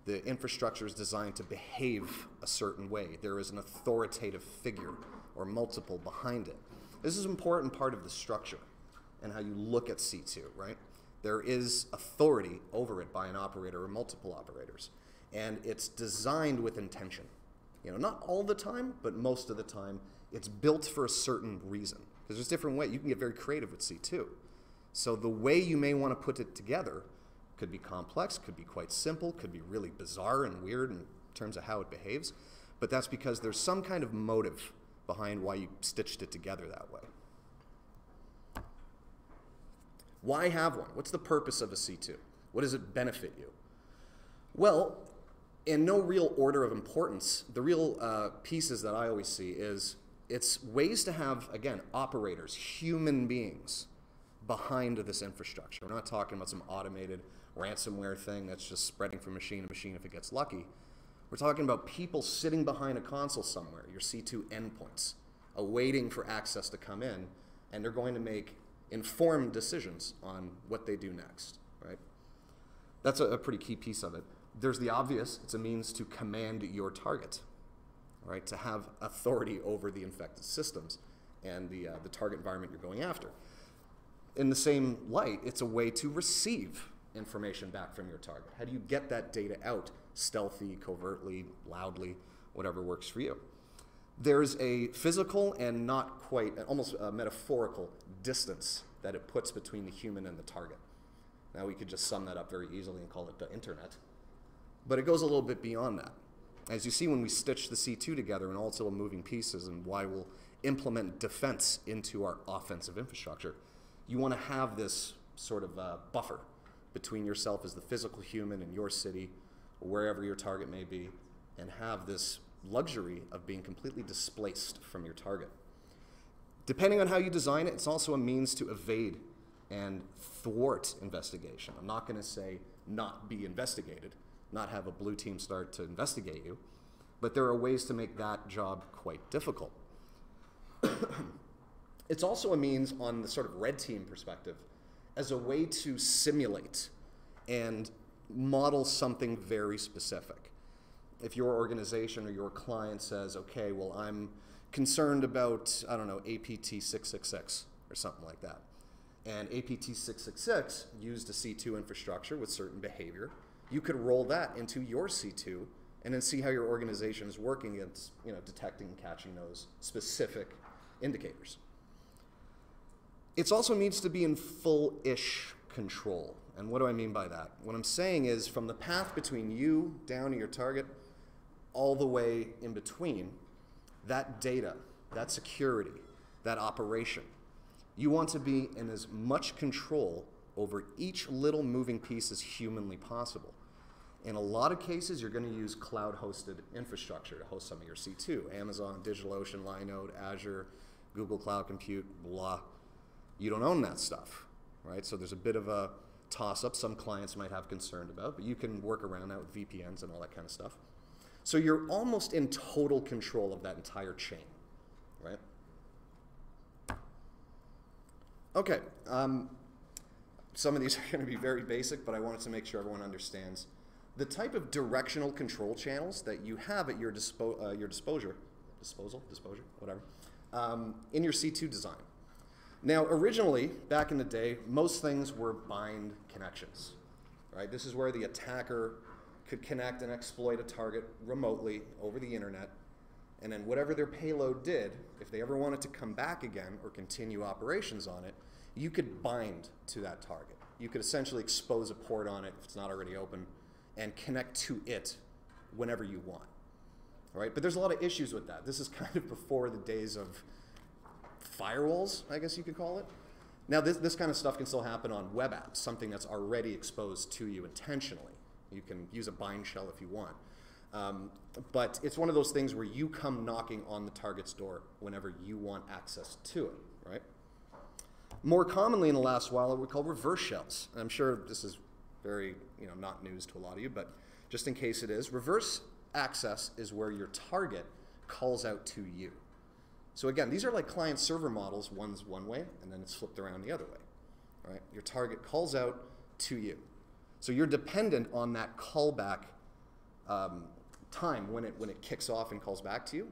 The infrastructure is designed to behave a certain way. There is an authoritative figure or multiple behind it. This is an important part of the structure and how you look at C2, right? There is authority over it by an operator or multiple operators. And it's designed with intention. You know, not all the time, but most of the time, it's built for a certain reason. Because there's different ways. You can get very creative with C2. So the way you may want to put it together could be complex, could be quite simple, could be really bizarre and weird in terms of how it behaves, but that's because there's some kind of motive behind why you stitched it together that way. Why have one? What's the purpose of a C2? What does it benefit you? Well, in no real order of importance, the real pieces that I always see is it's ways to have, again, operators, human beings behind this infrastructure. We're not talking about some automated ransomware thing that's just spreading from machine to machine if it gets lucky. We're talking about people sitting behind a console somewhere, your C2 endpoints, awaiting for access to come in, and they're going to make informed decisions on what they do next, right? That's a pretty key piece of it. There's the obvious, it's a means to command your target, right? To have authority over the infected systems and the target environment you're going after. In the same light, it's a way to receive information back from your target. How do you get that data out? Stealthy, covertly, loudly, whatever works for you. There's a physical and not quite, almost a metaphorical distance that it puts between the human and the target. Now we could just sum that up very easily and call it the internet. But it goes a little bit beyond that. As you see when we stitch the C2 together and all its little moving pieces and why we'll implement defense into our offensive infrastructure, you want to have this sort of buffer between yourself as the physical human in your city, or wherever your target may be, and have this luxury of being completely displaced from your target. Depending on how you design it, it's also a means to evade and thwart investigation. I'm not going to say not be investigated, not have a blue team start to investigate you, but there are ways to make that job quite difficult. It's also a means on the sort of red team perspective as a way to simulate and model something very specific. If your organization or your client says, okay, well, I'm concerned about, I don't know, APT 666 or something like that, and APT 666 used a C2 infrastructure with certain behavior, you could roll that into your C2 and then see how your organization is working against, detecting and catching those specific indicators. It also needs to be in full-ish control. And what do I mean by that? What I'm saying is from the path between you down to your target, all the way in between, that data, that security, that operation, you want to be in as much control over each little moving piece as humanly possible. In a lot of cases, you're going to use cloud-hosted infrastructure to host some of your C2. Amazon, DigitalOcean, Linode, Azure, Google Cloud Compute, blah. You don't own that stuff, right? So there's a bit of a toss-up some clients might have concern about, but you can work around that with VPNs and all that kind of stuff. So you're almost in total control of that entire chain, right? Okay, some of these are going to be very basic, but I wanted to make sure everyone understands the type of directional control channels that you have at your disposal, whatever, in your C2 design. Now, originally, back in the day, most things were bind connections, right? This is where the attacker could connect and exploit a target remotely over the internet, and then whatever their payload did, if they ever wanted to come back again or continue operations on it, you could bind to that target. You could essentially expose a port on it if it's not already open and connect to it whenever you want, right? But there's a lot of issues with that. This is kind of before the days of firewalls, I guess you could call it. Now, this kind of stuff can still happen on web apps, something that's already exposed to you intentionally. You can use a bind shell if you want. But it's one of those things where you come knocking on the target's door whenever you want access to it, right? More commonly in the last while, what we call reverse shells. And I'm sure this is very, not news to a lot of you, but just in case it is, reverse access is where your target calls out to you. So again, these are like client-server models. One's one way, and then it's flipped around the other way, right? Your target calls out to you. So you're dependent on that callback time when it kicks off and calls back to you.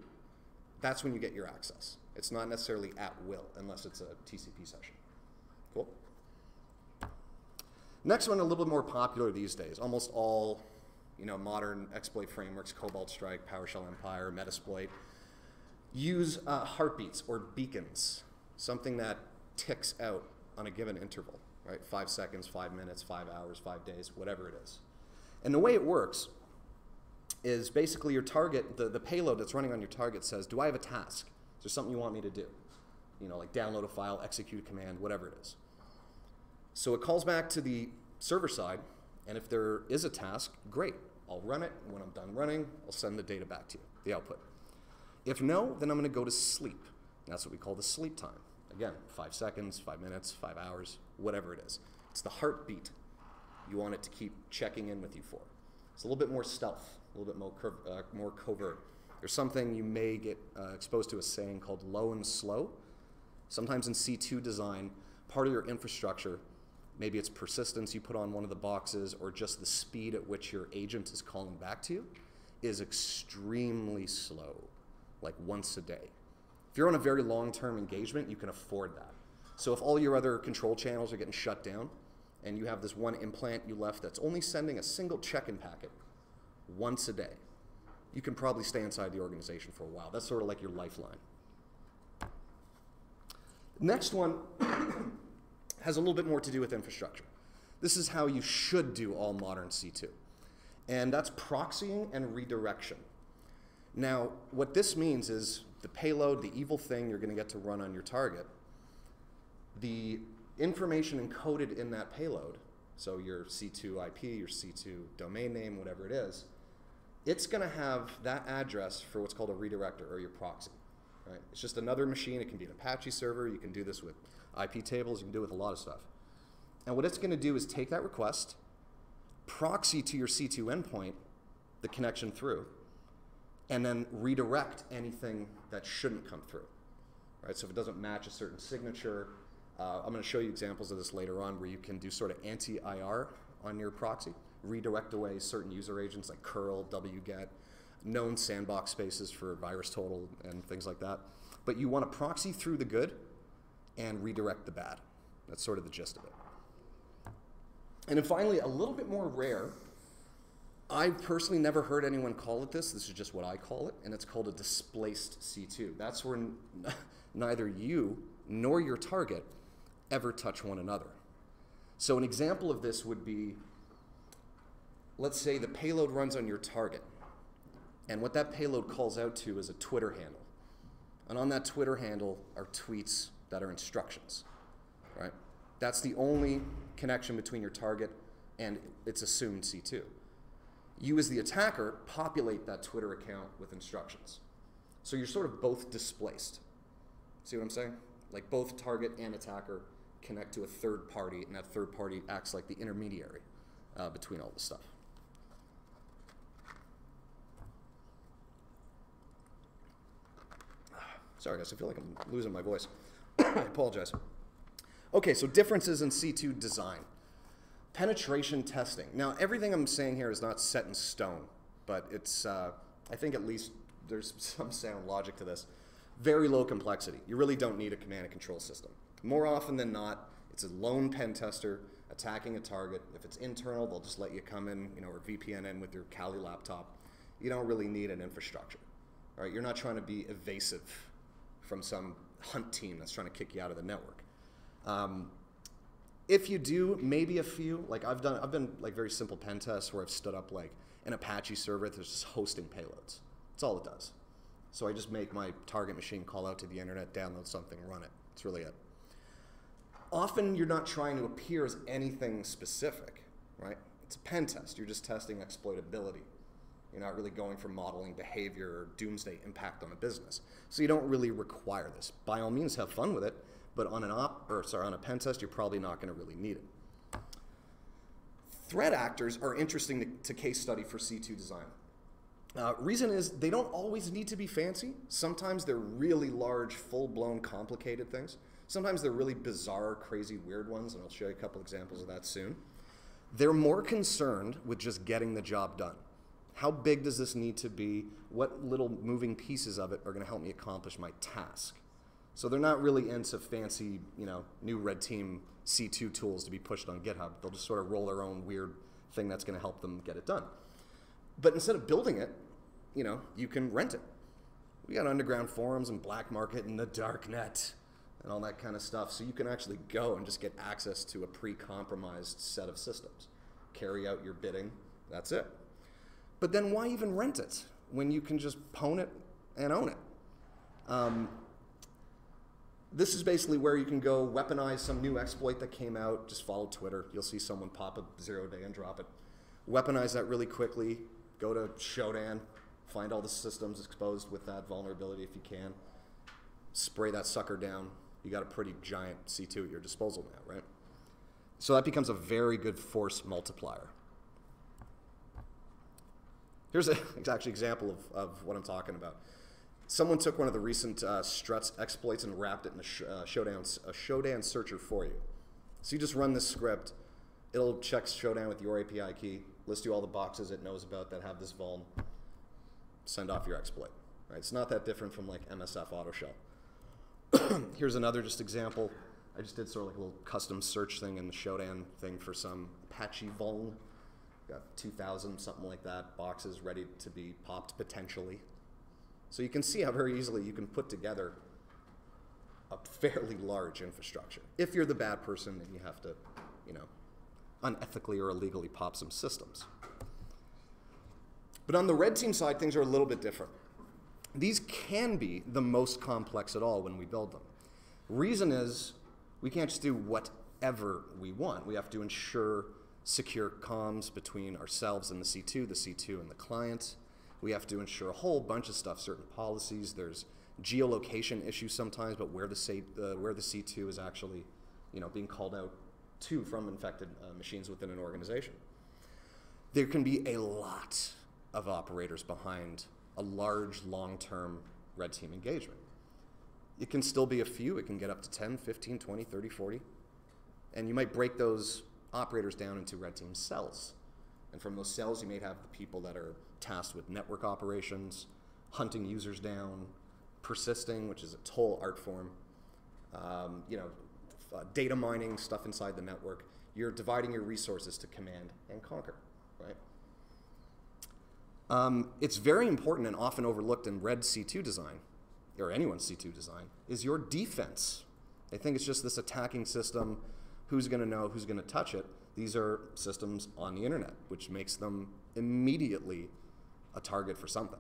That's when you get your access. It's not necessarily at will, unless it's a TCP session. Cool? Next one, a little bit more popular these days. Almost all modern exploit frameworks, Cobalt Strike, PowerShell Empire, Metasploit, use heartbeats or beacons, something that ticks out on a given interval, right? 5 seconds, 5 minutes, 5 hours, 5 days, whatever it is. And the way it works is basically your target, the payload that's running on your target says, do I have a task? Is there something you want me to do? You know, like download a file, execute a command, whatever it is. So it calls back to the server side, and if there is a task, great. I'll run it. When I'm done running, I'll send the data back to you, the output. If no, then I'm going to go to sleep. That's what we call the sleep time. Again, 5 seconds, 5 minutes, 5 hours, whatever it is. It's the heartbeat you want it to keep checking in with you for. It's a little bit more stealth, a little bit more covert. There's something you may get exposed to a saying called low and slow. Sometimes in C2 design, part of your infrastructure, maybe it's persistence you put on one of the boxes or just the speed at which your agent is calling back to you, is extremely slow, like once a day. If you're on a very long-term engagement, you can afford that. So if all your other control channels are getting shut down and you have this one implant you left that's only sending a single check-in packet once a day, you can probably stay inside the organization for a while. That's sort of like your lifeline. Next one has a little bit more to do with infrastructure. This is how you should do all modern C2. And that's proxying and redirection. Now, what this means is the payload, the evil thing you're going to get to run on your target, the information encoded in that payload, so your C2 IP, your C2 domain name, whatever it is, it's going to have that address for what's called a redirector or your proxy. Right? It's just another machine. It can be an Apache server. You can do this with IP tables. You can do it with a lot of stuff. And what it's going to do is take that request, proxy to your C2 endpoint the connection through, and then redirect anything that shouldn't come through. Right? So if it doesn't match a certain signature, I'm going to show you examples of this later on where you can do sort of anti-IR on your proxy, redirect away certain user agents like curl, wget, known sandbox spaces for VirusTotal and things like that. But you want to proxy through the good and redirect the bad. That's sort of the gist of it. And then finally, a little bit more rare, I've personally never heard anyone call it this. This is just what I call it, and it's called a displaced C2. That's where neither you nor your target ever touch one another. So an example of this would be, let's say the payload runs on your target, and what that payload calls out to is a Twitter handle. And on that Twitter handle are tweets that are instructions, right? That's the only connection between your target and its assumed C2. You as the attacker populate that Twitter account with instructions. So you're sort of both displaced. See what I'm saying? Like both target and attacker connect to a third party, and that third party acts like the intermediary between all this stuff. Sorry guys, I feel like I'm losing my voice. I apologize. Okay, so differences in C2 design. Penetration testing. Now, everything I'm saying here is not set in stone, but it's, I think at least there's some sound logic to this. Very low complexity. You really don't need a command and control system. More often than not, it's a lone pen tester attacking a target. If it's internal, they'll just let you come in, or VPN in with your Kali laptop. You don't really need an infrastructure. All right? You're not trying to be evasive from some hunt team that's trying to kick you out of the network. If you do, maybe a few. Like I've been like very simple pen tests where I've stood up like an Apache server that's just hosting payloads. That's all it does. So I just make my target machine call out to the internet, download something, run it. That's really it. Often you're not trying to appear as anything specific, right? It's a pen test. You're just testing exploitability. You're not really going for modeling behavior or doomsday impact on a business. So you don't really require this. By all means, have fun with it. But on on a pen test, you're probably not going to really need it. Threat actors are interesting to case study for C2 design. Reason is they don't always need to be fancy. Sometimes they're really large, full-blown, complicated things. Sometimes they're really bizarre, crazy, weird ones, and I'll show you a couple examples of that soon. They're more concerned with just getting the job done. How big does this need to be? What little moving pieces of it are going to help me accomplish my task? So they're not really into fancy, new red team C2 tools to be pushed on GitHub. They'll just sort of roll their own weird thing that's going to help them get it done. But instead of building it, you can rent it. We got underground forums and black market and the dark net. and all that kind of stuff. So you can actually go and just get access to a pre-compromised set of systems. Carry out your bidding, that's it. But then why even rent it when you can just pwn it and own it? This is basically where you can go weaponize some new exploit that came out. Just follow Twitter. You'll see someone pop a 0-day and drop it. Weaponize that really quickly. Go to Shodan. Find all the systems exposed with that vulnerability if you can. Spray that sucker down. You got a pretty giant C2 at your disposal now, right? So that becomes a very good force multiplier. Here's an actually example of what I'm talking about. Someone took one of the recent struts exploits and wrapped it in a Shodan searcher for you. So you just run this script. It'll check Shodan with your API key, list you all the boxes it knows about that have this vuln, send off your exploit. Right? It's not that different from like MSF AutoShell. Here's another just example. I just did sort of like a little custom search thing in the Shodan thing for some Apache vuln. Got 2,000, something like that, boxes ready to be popped potentially. So you can see how very easily you can put together a fairly large infrastructure. If you're the bad person and you have to, you know, unethically or illegally pop some systems. But on the red team side, things are a little bit different. These can be the most complex at all when we build them. Reason is we can't just do whatever we want. We have to ensure secure comms between ourselves and the C2 and the client. We have to ensure a whole bunch of stuff, certain policies. There's geolocation issues sometimes, but where the C2 is actually, you know, being called out to from infected machines within an organization. There can be a lot of operators behind a large, long-term red team engagement. It can still be a few. It can get up to 10, 15, 20, 30, 40. And you might break those operators down into red team cells. And from those cells, you may have the people that are tasked with network operations, hunting users down, persisting, which is a whole art form, data mining stuff inside the network. You're dividing your resources to command and conquer, right? It's very important and often overlooked in red C2 design, or anyone's C2 design, is your defense. They think it's just this attacking system. Who's going to know? Who's going to touch it? These are systems on the internet, which makes them immediately a target for something.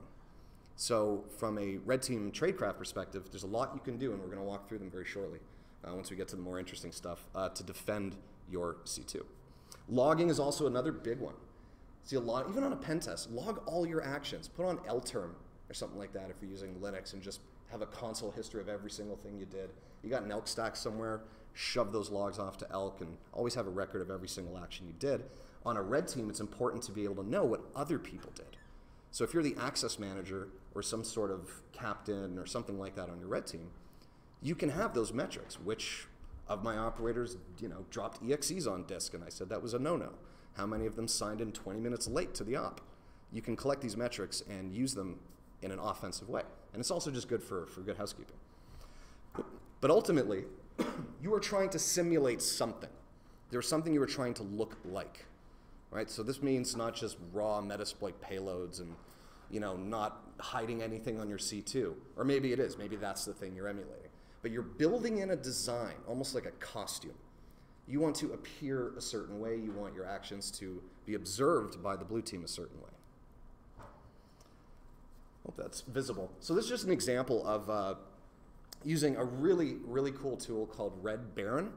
So from a red team tradecraft perspective, there's a lot you can do, and we're going to walk through them very shortly once we get to the more interesting stuff to defend your C2. Logging is also another big one. See, a lot, even on a pen test, log all your actions. Put on LTerm or something like that if you're using Linux and just have a console history of every single thing you did. You got an elk stack somewhere, shove those logs off to elk and always have a record of every single action you did. On a red team, it's important to be able to know what other people did. So if you're the access manager or some sort of captain or something like that on your red team, you can have those metrics. Which of my operators, dropped EXEs on disk, and I said that was a no-no. How many of them signed in 20 minutes late to the op? You can collect these metrics and use them in an offensive way. And it's also just good for good housekeeping. But ultimately, you are trying to simulate something. There's something you are trying to look like, right? So this means not just raw Metasploit payloads and not hiding anything on your C2. Or maybe it is. Maybe that's the thing you're emulating. But you're building in a design, almost like a costume. You want to appear a certain way. You want your actions to be observed by the blue team a certain way. Hope that's visible. So this is just an example of using a really, really cool tool called Red Baron.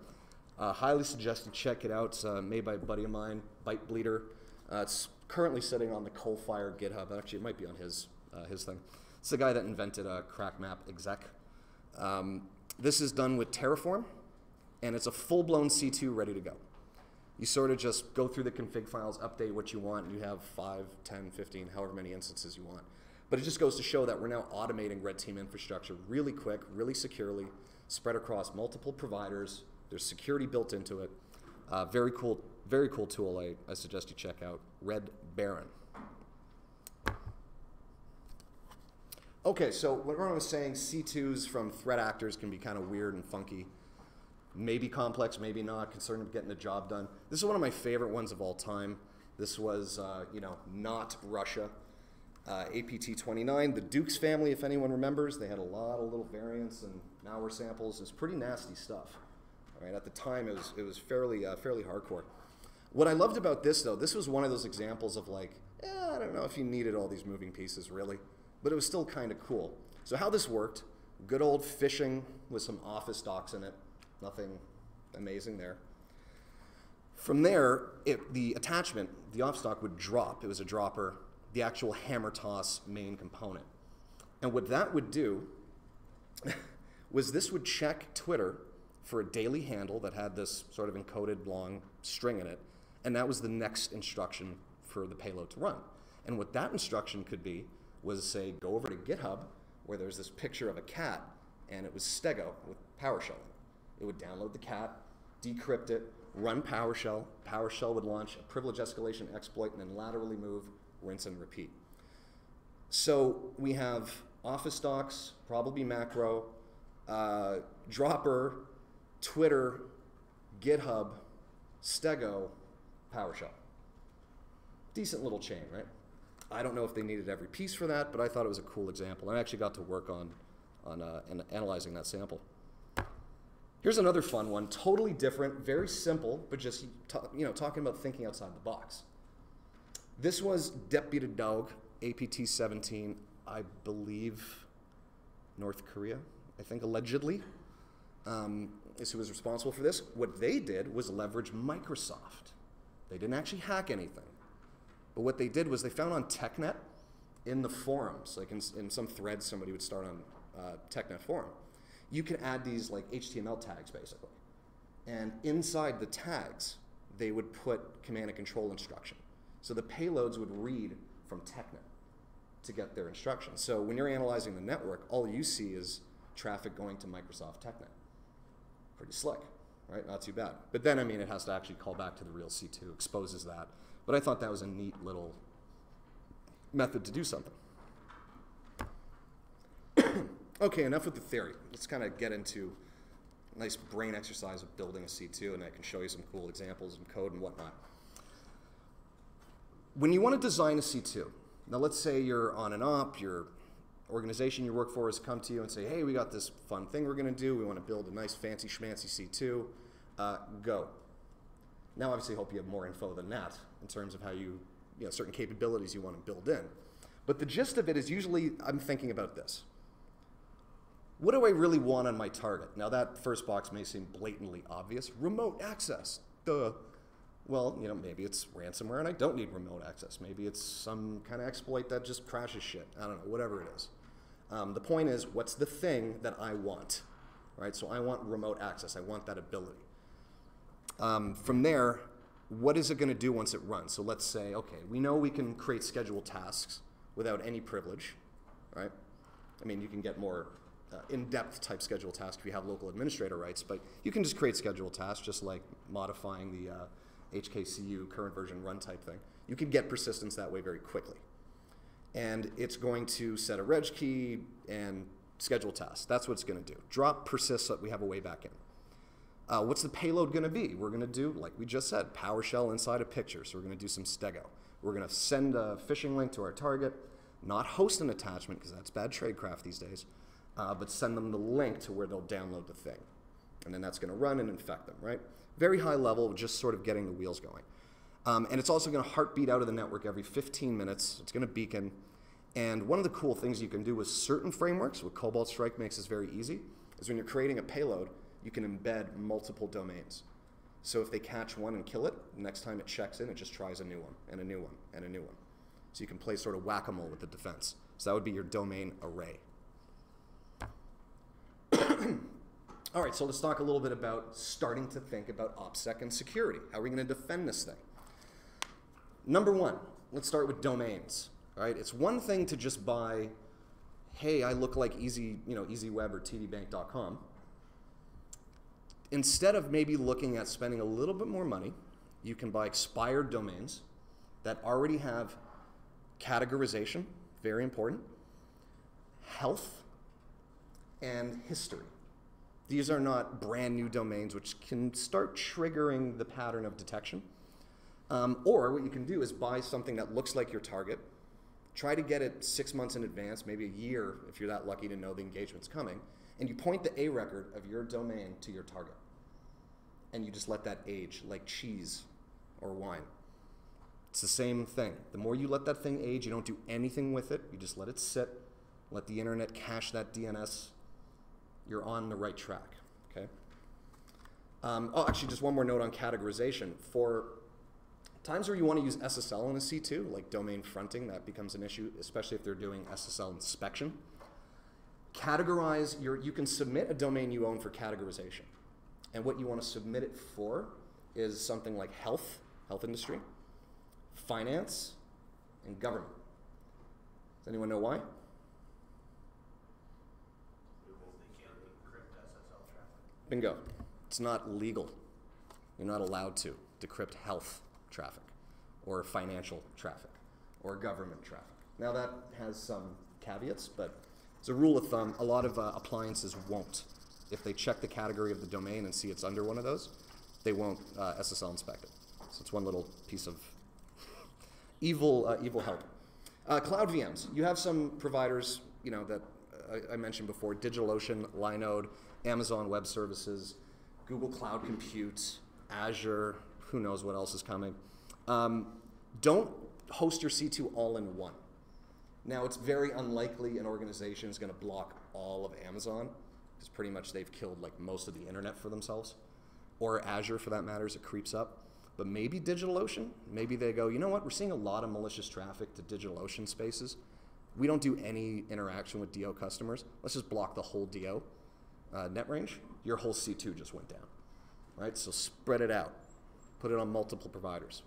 Highly suggest you check it out. It's made by a buddy of mine, Byte Bleeder. It's currently sitting on the Coalfire GitHub. Actually, it might be on his thing. It's the guy that invented CrackMap exec. This is done with Terraform, and it's a full-blown C2 ready to go. You sort of just go through the config files, update what you want, and you have 5, 10, 15, however many instances you want. But it just goes to show that we're now automating red team infrastructure really quick, really securely, spread across multiple providers. There's security built into it. Very cool tool I suggest you check out, Red Baron. Okay, so what I was saying, C2s from threat actors can be kind of weird and funky. Maybe complex, maybe not, concerned with getting the job done. This is one of my favorite ones of all time. This was, not Russia. APT29, the Dukes family, if anyone remembers, they had a lot of little variants and malware samples. It's pretty nasty stuff. All right, at the time, it was fairly hardcore. What I loved about this, though, this was one of those examples of like, I don't know if you needed all these moving pieces, really, but it was still kind of cool. So how this worked, good old phishing with some Office docs in it, nothing amazing there. From there, the attachment, the Office doc would drop. It was a dropper, the actual hammer toss main component. And what that would do was this would check Twitter for a daily handle that had this sort of encoded long string in it, and that was the next instruction for the payload to run. And what that instruction could be was, say, go over to GitHub, where there's this picture of a cat, and it was Stego with PowerShell. It would download the cat, decrypt it, run PowerShell. PowerShell would launch a privilege escalation exploit, and then laterally move, rinse and repeat. So we have Office docs, probably macro, dropper, Twitter, GitHub, Stego, PowerShell. Decent little chain, right? I don't know if they needed every piece for that, but I thought it was a cool example. I actually got to work on analyzing that sample. Here's another fun one, totally different, very simple, but just talking about thinking outside the box. This was Deputy Dog, APT17, I believe, North Korea, I think allegedly, is who was responsible for this. What they did was leverage Microsoft. They didn't actually hack anything. But what they did was they found on TechNet in the forums, like in some thread somebody would start on TechNet forum, you can add these like HTML tags basically. And inside the tags, they would put command and control instruction. So the payloads would read from TechNet to get their instructions. So when you're analyzing the network, all you see is traffic going to Microsoft TechNet. Pretty slick, right? Not too bad. But then, I mean, it has to actually call back to the real C2, exposes that. But I thought that was a neat little method to do something. Okay, enough with the theory. Let's kind of get into a nice brain exercise of building a C2, and I can show you some cool examples and code and whatnot. When you want to design a C2, now let's say you're on an op, your organization you work for has come to you and say, hey, we got this fun thing we're going to do. We want to build a nice fancy schmancy C2. Go. Now, obviously, I hope you have more info than that in terms of how certain capabilities you want to build in. But the gist of it is usually I'm thinking about this. What do I really want on my target? Now, that first box may seem blatantly obvious. Remote access. Duh. Well, maybe it's ransomware and I don't need remote access. Maybe it's some kind of exploit that just crashes shit. I don't know, whatever it is. The point is, what's the thing that I want? Right? So I want remote access. I want that ability. From there, what is it going to do once it runs? So let's say, okay, we know we can create scheduled tasks without any privilege, right? I mean, you can get more in-depth type scheduled tasks if you have local administrator rights, but you can just create scheduled tasks, just like modifying the HKCU current version run type thing. You can get persistence that way very quickly. And it's going to set a reg key and schedule tasks. That's what it's going to do. Drop persist so that we have a way back in. What's the payload going to be? We're going to do, like we just said, PowerShell inside a picture. So we're going to do some Stego. We're going to send a phishing link to our target, not host an attachment, because that's bad tradecraft these days, but send them the link to where they'll download the thing. And then that's going to run and infect them, right? Very high level, just sort of getting the wheels going. And it's also going to heartbeat out of the network every 15 minutes. It's going to beacon. And one of the cool things you can do with certain frameworks, what Cobalt Strike makes is very easy, is when you're creating a payload, you can embed multiple domains. So if they catch one and kill it, the next time it checks in, it just tries a new one, and a new one, and a new one. So you can play sort of whack-a-mole with the defense. So that would be your domain array. All right, so let's talk a little bit about starting to think about OPSEC and security. How are we going to defend this thing? Number one, let's start with domains. All right, it's one thing to just buy, hey, I look like EasyWeb or tvbank.com. Instead of maybe looking at spending a little bit more money, you can buy expired domains that already have categorization, very important, health, and history. These are not brand new domains which can start triggering the pattern of detection. Or what you can do is buy something that looks like your target, Try to get it 6 months in advance, maybe a year if you're that lucky to know the engagement's coming, and you point the A record of your domain to your target. And you just let that age like cheese or wine. It's the same thing. The more you let that thing age, you don't do anything with it, you just let it sit, let the internet cache that DNS, you're on the right track, okay? Oh, actually, just one more note on categorization. For times where you want to use SSL in a C2, like domain fronting, that becomes an issue, especially if they're doing SSL inspection. Categorize you can submit a domain you own for categorization. And what you want to submit it for is something like health industry, finance, and government. Does anyone know why? Bingo. It's not legal. You're not allowed to decrypt health traffic or financial traffic or government traffic. Now that has some caveats, but as a rule of thumb, a lot of appliances won't. If they check the category of the domain and see it's under one of those, they won't SSL inspect it. So it's one little piece of evil help. Cloud VMs. You have some providers, that I mentioned before: DigitalOcean, Linode, Amazon Web Services, Google Cloud Compute, Azure. Who knows what else is coming? Don't host your C2 all in one. Now, it's very unlikely an organization is going to block all of Amazon, because pretty much they've killed like most of the internet for themselves, or Azure for that matter, as it creeps up. But maybe DigitalOcean, maybe they go, you know what, we're seeing a lot of malicious traffic to DigitalOcean spaces. We don't do any interaction with DO customers. Let's just block the whole DO net range. Your whole C2 just went down, right? So spread it out. Put it on multiple providers.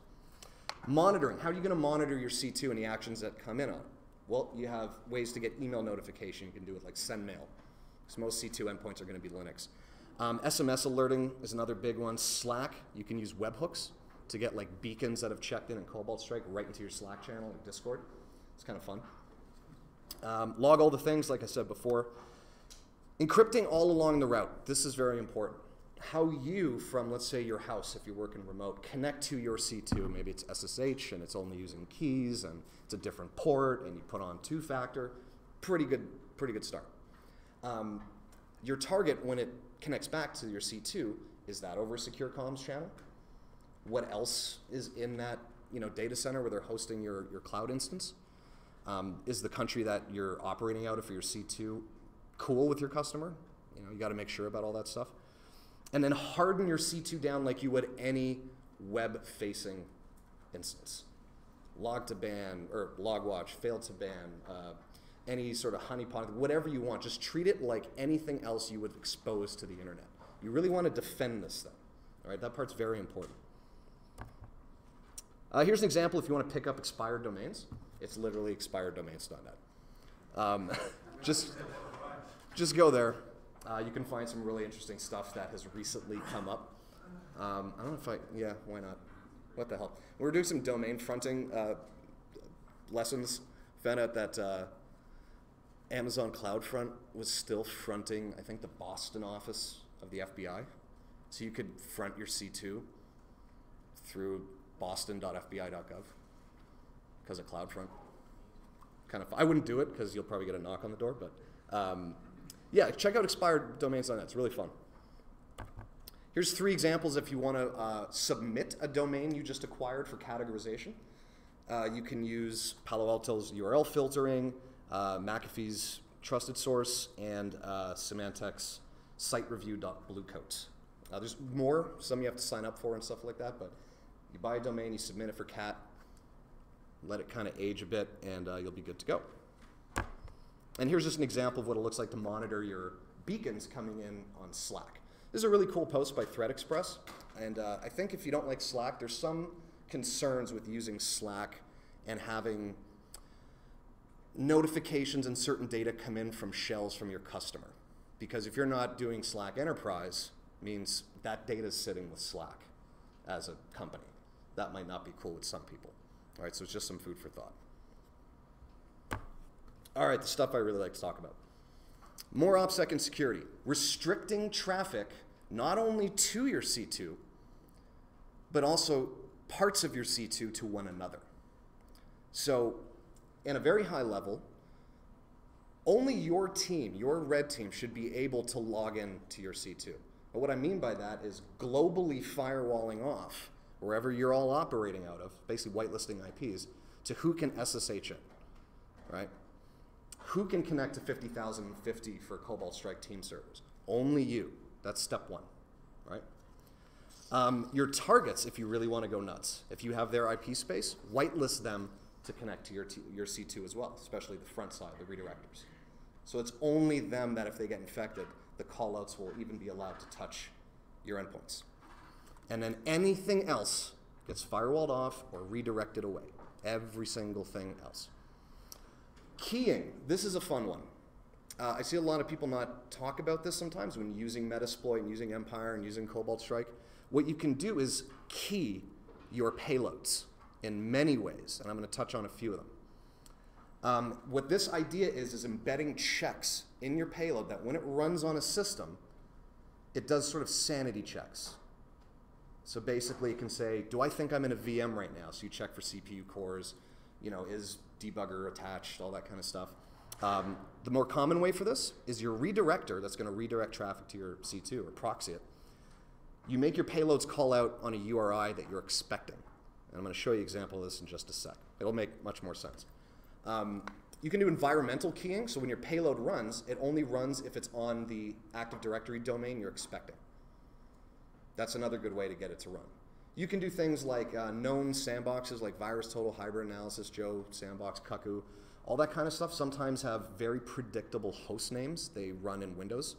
Monitoring. How are you going to monitor your C2 and the actions that come in on it? Well, you have ways to get email notification. You can do it like SendMail, because most C2 endpoints are going to be Linux. SMS alerting is another big one. Slack, you can use webhooks to get like beacons that have checked in Cobalt Strike right into your Slack channel or Discord. It's kind of fun. Log all the things, like I said before. Encrypting all along the route. This is very important. How you, from let's say your house, if you're working remote, connect to your C2. Maybe it's SSH and it's only using keys and it's a different port and you put on two-factor. Pretty good start. Your target, when it connects back to your C2, is that over a secure comms channel? What else is in that data center where they're hosting your cloud instance? Is the country that you're operating out of for your C2 cool with your customer? You got to make sure about all that stuff. And then harden your C2 down like you would any web-facing instance. Log to ban, or log watch, fail to ban, any sort of honeypot, whatever you want. Just treat it like anything else you would expose to the internet. You really want to defend this thing. All right, that part's very important. Here's an example if you want to pick up expired domains. It's literally expireddomains.net. Just go there. You can find some really interesting stuff that has recently come up. I don't know if yeah, why not? What the hell? We're doing some domain fronting lessons. Found out that Amazon CloudFront was still fronting, I think, the Boston office of the FBI. So you could front your C2 through boston.fbi.gov because of CloudFront. Kind of, I wouldn't do it because you'll probably get a knock on the door, but yeah, check out expireddomains.net. It's really fun. Here's 3 examples if you want to submit a domain you just acquired for categorization. You can use Palo Alto's URL filtering, McAfee's trusted source, and Symantec's sitereview.bluecoat. There's more, some you have to sign up for and stuff like that, but you buy a domain, you submit it for cat, let it kind of age a bit, and you'll be good to go. And here's just an example of what it looks like to monitor your beacons coming in on Slack. This is a really cool post by ThreadExpress, and I think if you don't like Slack, there's some concerns with using Slack and having notifications and certain data come in from shells from your customer. Because if you're not doing Slack Enterprise, it means that data is sitting with Slack as a company. That might not be cool with some people. All right, so it's just some food for thought. All right, the stuff I really like to talk about. More OPSEC and security. Restricting traffic not only to your C2, but also parts of your C2 to one another. So and a very high level, only your team, your red team, should be able to log in to your C2. But what I mean by that is globally firewalling off, wherever you're all operating out of, basically whitelisting IPs, to who can SSH in, right? Who can connect to 50,050 for Cobalt Strike team servers? Only you. That's step one, right? Your targets, if you really want to go nuts, if you have their IP space, whitelist them to connect to your C2 as well, especially the front side, the redirectors. So it's only them that if they get infected, the callouts will even be allowed to touch your endpoints. And then anything else gets firewalled off or redirected away. Every single thing else. Keying, this is a fun one. I see a lot of people not talk about this sometimes when using Metasploit and using Empire and using Cobalt Strike. What you can do is key your payloads in many ways, and I'm going to touch on a few of them. What this idea is embedding checks in your payload that when it runs on a system, it does sort of sanity checks. So basically it can say, do I think I'm in a VM right now? So you check for CPU cores, you know, is debugger attached, all that kind of stuff. The more common way for this is your redirector that's going to redirect traffic to your C2 or proxy it. You make your payloads call out on a URI that you're expecting. And I'm going to show you an example of this in just a sec. It'll make much more sense. You can do environmental keying, so when your payload runs, it only runs if it's on the Active Directory domain you're expecting. That's another good way to get it to run. You can do things like known sandboxes like VirusTotal, Hybrid Analysis, Joe, Sandbox, Cuckoo, all that kind of stuff sometimes have very predictable host names. They run in Windows,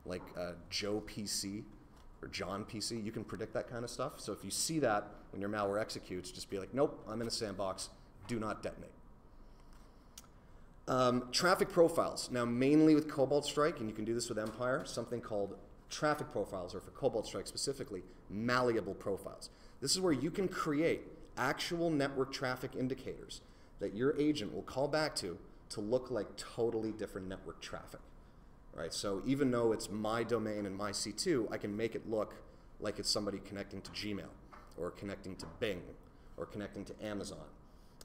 like Joe PC or John PC. You can predict that kind of stuff. So if you see that when your malware executes, just be like, nope, I'm in a sandbox, do not detonate. Traffic profiles. Now, mainly with Cobalt Strike, and you can do this with Empire, something called traffic profiles, or for Cobalt Strike specifically, malleable profiles. This is where you can create actual network traffic indicators that your agent will call back to look like totally different network traffic. Right? So even though it's my domain and my C2, I can make it look like it's somebody connecting to Gmail, or connecting to Bing, or connecting to Amazon,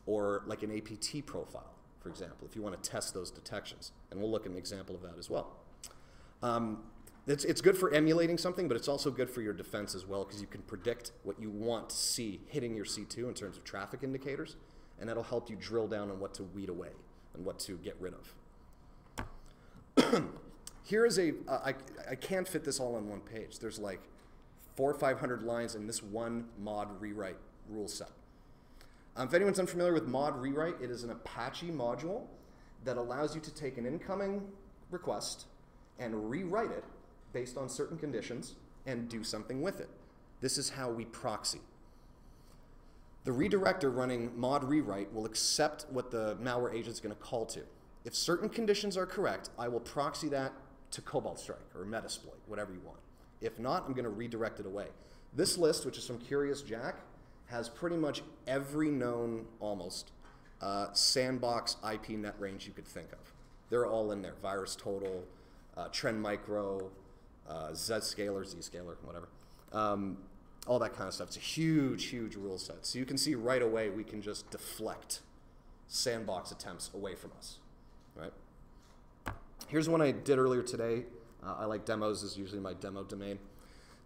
or like an APT profile, for example, if you want to test those detections. And we'll look at an example of that as well. It's good for emulating something, but it's also good for your defense as well, because you can predict what you want to see hitting your C2 in terms of traffic indicators, and that'll help you drill down on what to weed away and what to get rid of. Here is I can't fit this all on one page. There's like 400 or 500 lines in this one mod rewrite rule set. If anyone's unfamiliar with mod rewrite, it is an Apache module that allows you to take an incoming request and rewrite it based on certain conditions and do something with it. This is how we proxy. The redirector running mod rewrite will accept what the malware agent is going to call to. If certain conditions are correct, I will proxy that to Cobalt Strike or Metasploit, whatever you want. If not, I'm going to redirect it away. This list, which is from Curious Jack, has pretty much every known, almost, sandbox IP net range you could think of. They're all in there. VirusTotal, Trend Micro, Zscaler, whatever. All that kind of stuff. It's a huge, huge rule set. So you can see right away we can just deflect sandbox attempts away from us. Right? Here's one I did earlier today. I like demos, is usually my demo domain.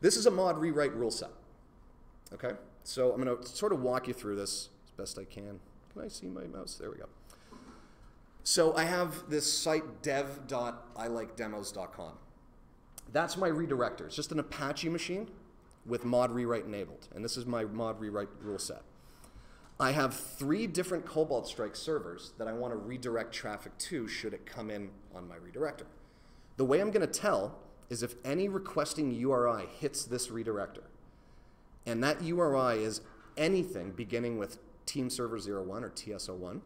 This is a mod rewrite rule set. Okay? So I'm going to sort of walk you through this as best I can. Can I see my mouse? There we go. So I have this site dev.ilikedemos.com. That's my redirector. It's just an Apache machine with mod rewrite enabled. And this is my mod rewrite rule set. I have 3 different Cobalt Strike servers that I want to redirect traffic to should it come in on my redirector. The way I'm going to tell is if any requesting URI hits this redirector, and that URI is anything beginning with Team Server 01 or TS01,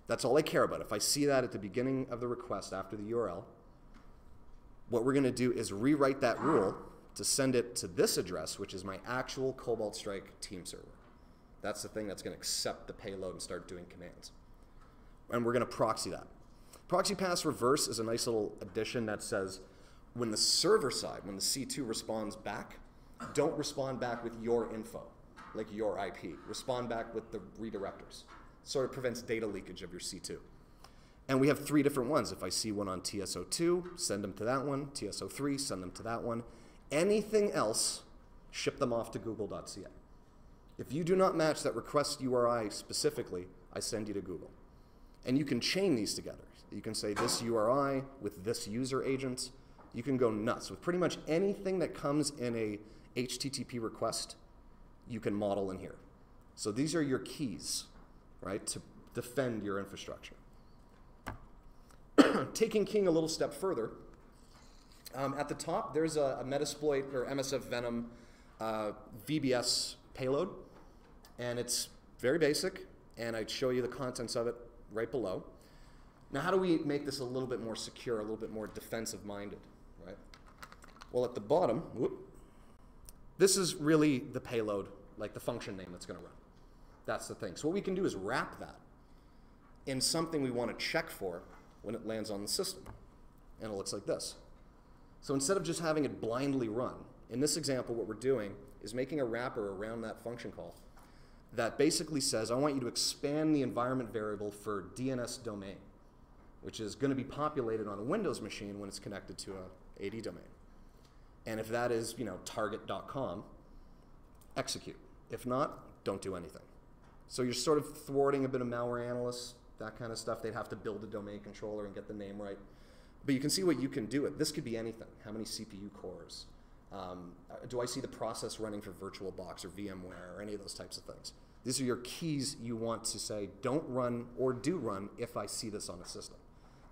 that's all I care about. If I see that at the beginning of the request after the URL, what we're going to do is rewrite that rule to send it to this address, which is my actual Cobalt Strike team server. That's the thing that's going to accept the payload and start doing commands. And we're going to proxy that. Proxy pass reverse is a nice little addition that says when the server side, when the C2 responds back, don't respond back with your info, like your IP. Respond back with the redirectors. Sort of prevents data leakage of your C2. And we have 3 different ones. If I see one on TSO2, send them to that one. TSO3, send them to that one. Anything else, ship them off to google.ca. If you do not match that request URI specifically, I send you to Google. And you can chain these together. You can say this URI with this user agent. You can go nuts. With pretty much anything that comes in a HTTP request, you can model in here. So these are your keys, right, to defend your infrastructure. Taking King a little step further, at the top there's a Metasploit or MSF Venom VBS payload, and it's very basic, and I'd show you the contents of it right below. Now, how do we make this a little bit more secure, a little bit more defensive-minded, right? Well, at the bottom, this is really the payload, like the function name that's going to run. That's the thing. So what we can do is wrap that in something we want to check for when it lands on the system. And it looks like this. So instead of just having it blindly run, in this example, what we're doing is making a wrapper around that function call that basically says, I want you to expand the environment variable for DNS domain, which is going to be populated on a Windows machine when it's connected to a AD domain. And if that is, target.com, execute. If not, don't do anything. So you're sort of thwarting a bit of malware analysts, that kind of stuff. They'd have to build a domain controller and get the name right. But you can see what you can do. This could be anything. How many CPU cores? Do I see the process running for VirtualBox or VMware or any of those types of things? These are your keys you want to say, don't run or do run if I see this on a system.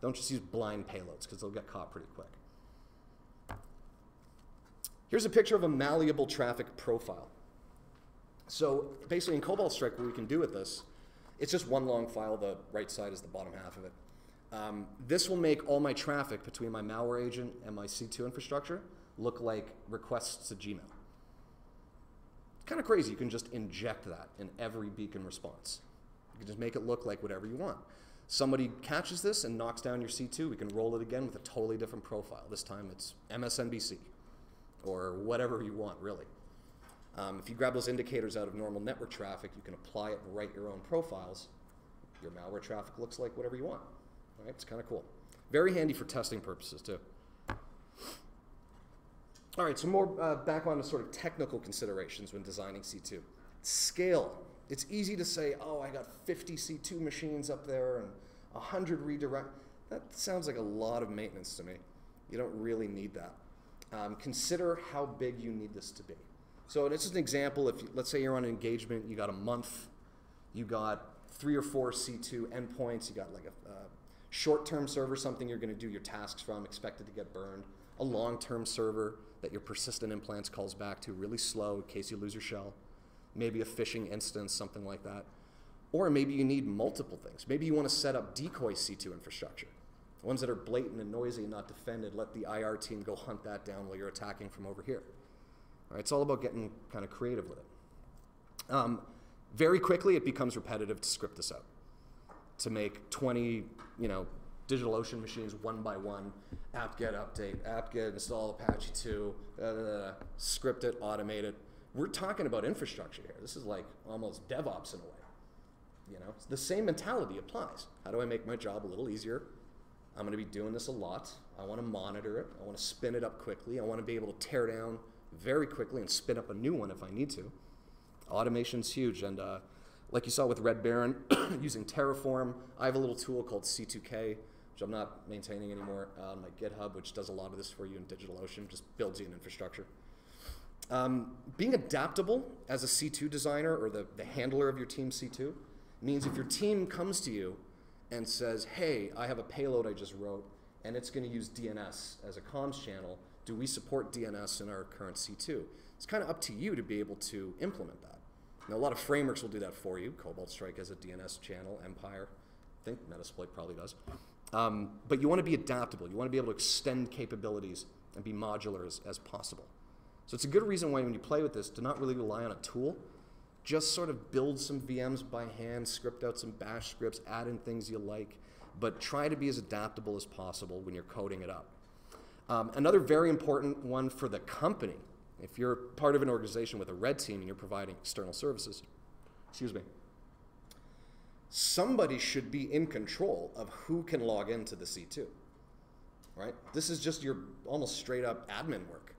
Don't just use blind payloads because they'll get caught pretty quick. Here's a picture of a malleable traffic profile. So basically in Cobalt Strike, what we can do with this, it's just one long file. The right side is the bottom half of it. This will make all my traffic between my malware agent and my C2 infrastructure look like requests to Gmail. It's kind of crazy. You can just inject that in every beacon response. You can just make it look like whatever you want. Somebody catches this and knocks down your C2, we can roll it again with a totally different profile. This time it's MSNBC or whatever you want, really. If you grab those indicators out of normal network traffic, you can apply it and write your own profiles. Your malware traffic looks like whatever you want. Right? It's kind of cool. Very handy for testing purposes, too. All right, so more back on to sort of technical considerations when designing C2. Scale. It's easy to say, oh, I got 50 C2 machines up there and 100 redirect. That sounds like a lot of maintenance to me. You don't really need that. Consider how big you need this to be. So this is an example. If let's say you're on an engagement, you got a month, you got 3 or 4 C2 endpoints, you got like a short-term server, something you're going to do your tasks from, expected to get burned, a long-term server that your persistent implants calls back to, really slow in case you lose your shell, maybe a phishing instance, something like that. Or maybe you need multiple things. Maybe you want to set up decoy C2 infrastructure. Ones that are blatant and noisy and not defended, let the IR team go hunt that down while you're attacking from over here. All right, it's all about getting kind of creative with it. Very quickly, it becomes repetitive to script this out, to make 20, DigitalOcean machines one by one, apt-get update, apt-get install Apache 2, script it, automate it. We're talking about infrastructure here. This is like almost DevOps in a way. The same mentality applies. How do I make my job a little easier? I'm going to be doing this a lot. I want to monitor it. I want to spin it up quickly. I want to be able to tear down very quickly and spin up a new one if I need to. Automation's huge, and like you saw with Red Baron, using Terraform, I have a little tool called C2K, which I'm not maintaining anymore on my GitHub, which does a lot of this for you in DigitalOcean, just builds you an infrastructure. Being adaptable as a C2 designer or the handler of your team C2 means if your team comes to you and says, hey, I have a payload I just wrote, and it's going to use DNS as a comms channel, do we support DNS in our current C2? It's kind of up to you to be able to implement that. Now, a lot of frameworks will do that for you. Cobalt Strike has a DNS channel, Empire. I think Metasploit probably does. But you want to be adaptable. You want to be able to extend capabilities and be modular as possible. So it's a good reason why when you play with this, do not really rely on a tool. Just sort of build some VMs by hand, script out some bash scripts, add in things you like, but try to be as adaptable as possible when you're coding it up. Another very important one for the company, if you're part of an organization with a red team and you're providing external services, somebody should be in control of who can log into the C2, right? This is just your almost straight up admin work.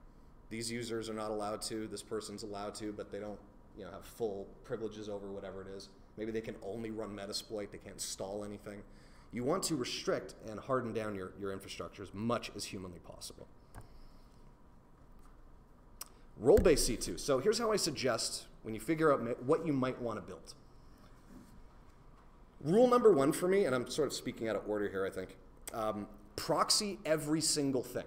These users are not allowed to, this person's allowed to, but they don't have full privileges over whatever it is. Maybe they can only run Metasploit, they can't install anything. You want to restrict and harden down your infrastructure as much as humanly possible. Role-based C2. So here's how I suggest when you figure out what you might want to build. Rule number one for me, and I'm sort of speaking out of order here, I think, proxy every single thing.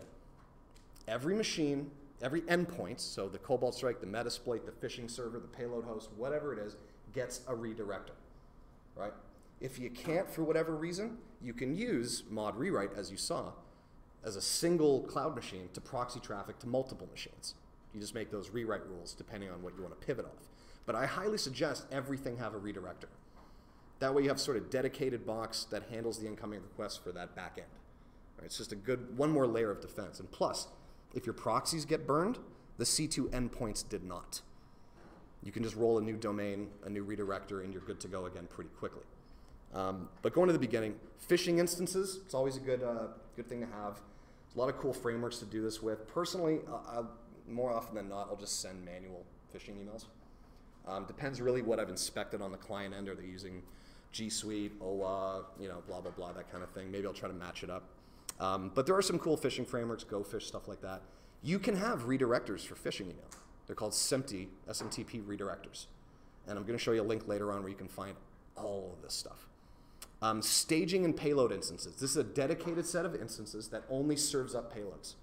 Every machine, every endpoint, so the Cobalt Strike, the Metasploit, the phishing server, the payload host, whatever it is, gets a redirector, right? If you can't, for whatever reason, you can use mod rewrite, as you saw, as a single cloud machine to proxy traffic to multiple machines. You just make those rewrite rules depending on what you want to pivot off. But I highly suggest everything have a redirector. That way you have sort of dedicated box that handles the incoming requests for that back end. Right, it's just a good, one more layer of defense. And plus, if your proxies get burned, the C2 endpoints did not. You can just roll a new domain, a new redirector, and you're good to go again pretty quickly. But going to the beginning, phishing instances, it's always a good thing to have. There's a lot of cool frameworks to do this with. Personally, more often than not, I'll just send manual phishing emails. Depends really what I've inspected on the client end. Are they using G Suite, OA, blah, blah, blah, that kind of thing. Maybe I'll try to match it up. But there are some cool phishing frameworks, GoFish, stuff like that. You can have redirectors for phishing email. They're called SMTP redirectors. And I'm going to show you a link later on where you can find all of this stuff. Staging and payload instances. This is a dedicated set of instances that only serves up payloads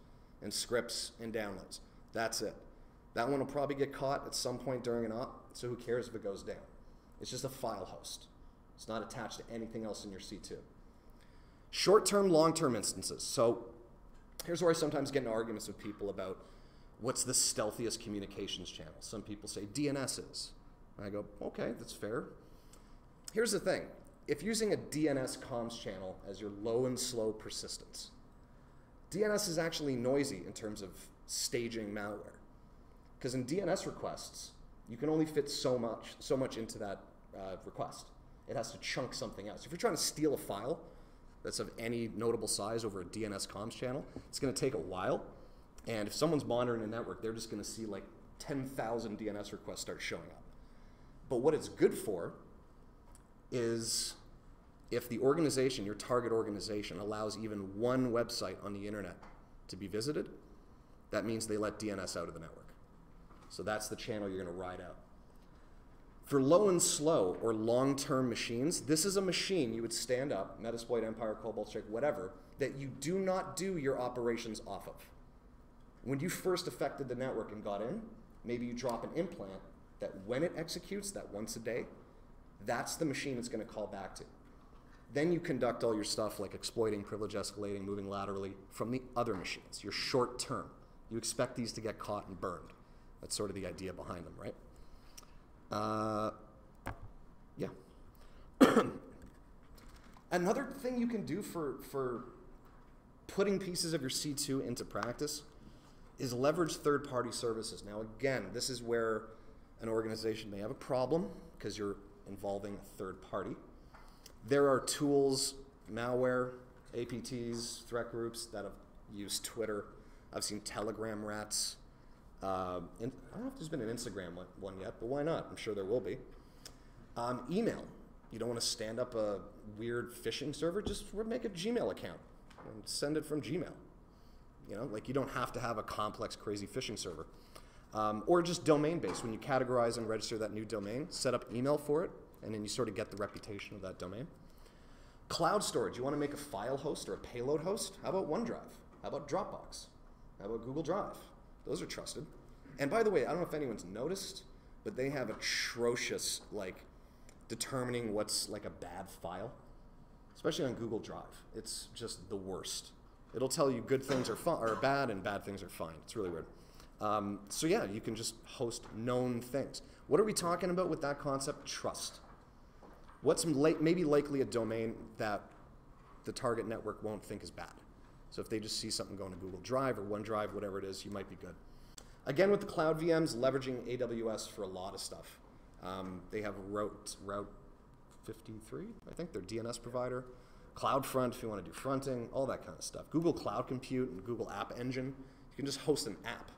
and scripts and downloads. That's it. That one will probably get caught at some point during an op, so who cares if it goes down? It's just a file host. It's not attached to anything else in your C2. Short-term, long-term instances. So here's where I sometimes get into arguments with people about what's the stealthiest communications channel. Some people say DNS is. And I go, okay, that's fair. Here's the thing. If using a DNS comms channel as your low and slow persistence, DNS is actually noisy in terms of staging malware. Because in DNS requests, you can only fit so much into that request. It has to chunk something else. If you're trying to steal a file that's of any notable size over a DNS comms channel, it's going to take a while. And if someone's monitoring a network, they're just going to see like 10,000 DNS requests start showing up. But what it's good for is if the organization, your target organization, allows even one website on the internet to be visited, that means they let DNS out of the network. So that's the channel you're going to ride out. For low and slow or long-term machines, this is a machine you would stand up, Metasploit, Empire, Cobalt Strike, whatever, that you do not do your operations off of. When you first affected the network and got in, maybe you drop an implant that when it executes, that once a day, that's the machine it's going to call back to. Then you conduct all your stuff like exploiting, privilege escalating, moving laterally from the other machines, your short term. You expect these to get caught and burned. That's sort of the idea behind them, right? Yeah. Another thing you can do for putting pieces of your C2 into practice is leverage third-party services. Now, again, this is where an organization may have a problem because you're involving a third party. There are tools, malware, APTs, threat groups that have used Twitter. I've seen Telegram rats. I don't know if there's been an Instagram one yet, but why not? I'm sure there will be. Email. You don't want to stand up a weird phishing server, just make a Gmail account and send it from Gmail. Like you don't have to have a complex, crazy phishing server. Or just domain-based. When you categorize and register that new domain, set up email for it, and then you sort of get the reputation of that domain. Cloud storage. You want to make a file host or a payload host? How about OneDrive? How about Dropbox? How about Google Drive? Those are trusted. And by the way, I don't know if anyone's noticed, but they have atrocious, determining what's like a bad file, especially on Google Drive. It's just the worst. It'll tell you good things are bad and bad things are fine. It's really weird. So yeah, you can just host known things. What are we talking about with that concept? Trust. What's maybe likely a domain that the target network won't think is bad? So if they just see something going to Google Drive or OneDrive, whatever it is, you might be good. Again, with the cloud VMs, leveraging AWS for a lot of stuff. They have route 53, I think, their DNS provider. CloudFront, if you want to do fronting, all that kind of stuff. Google Cloud Compute and Google App Engine, you can just host an app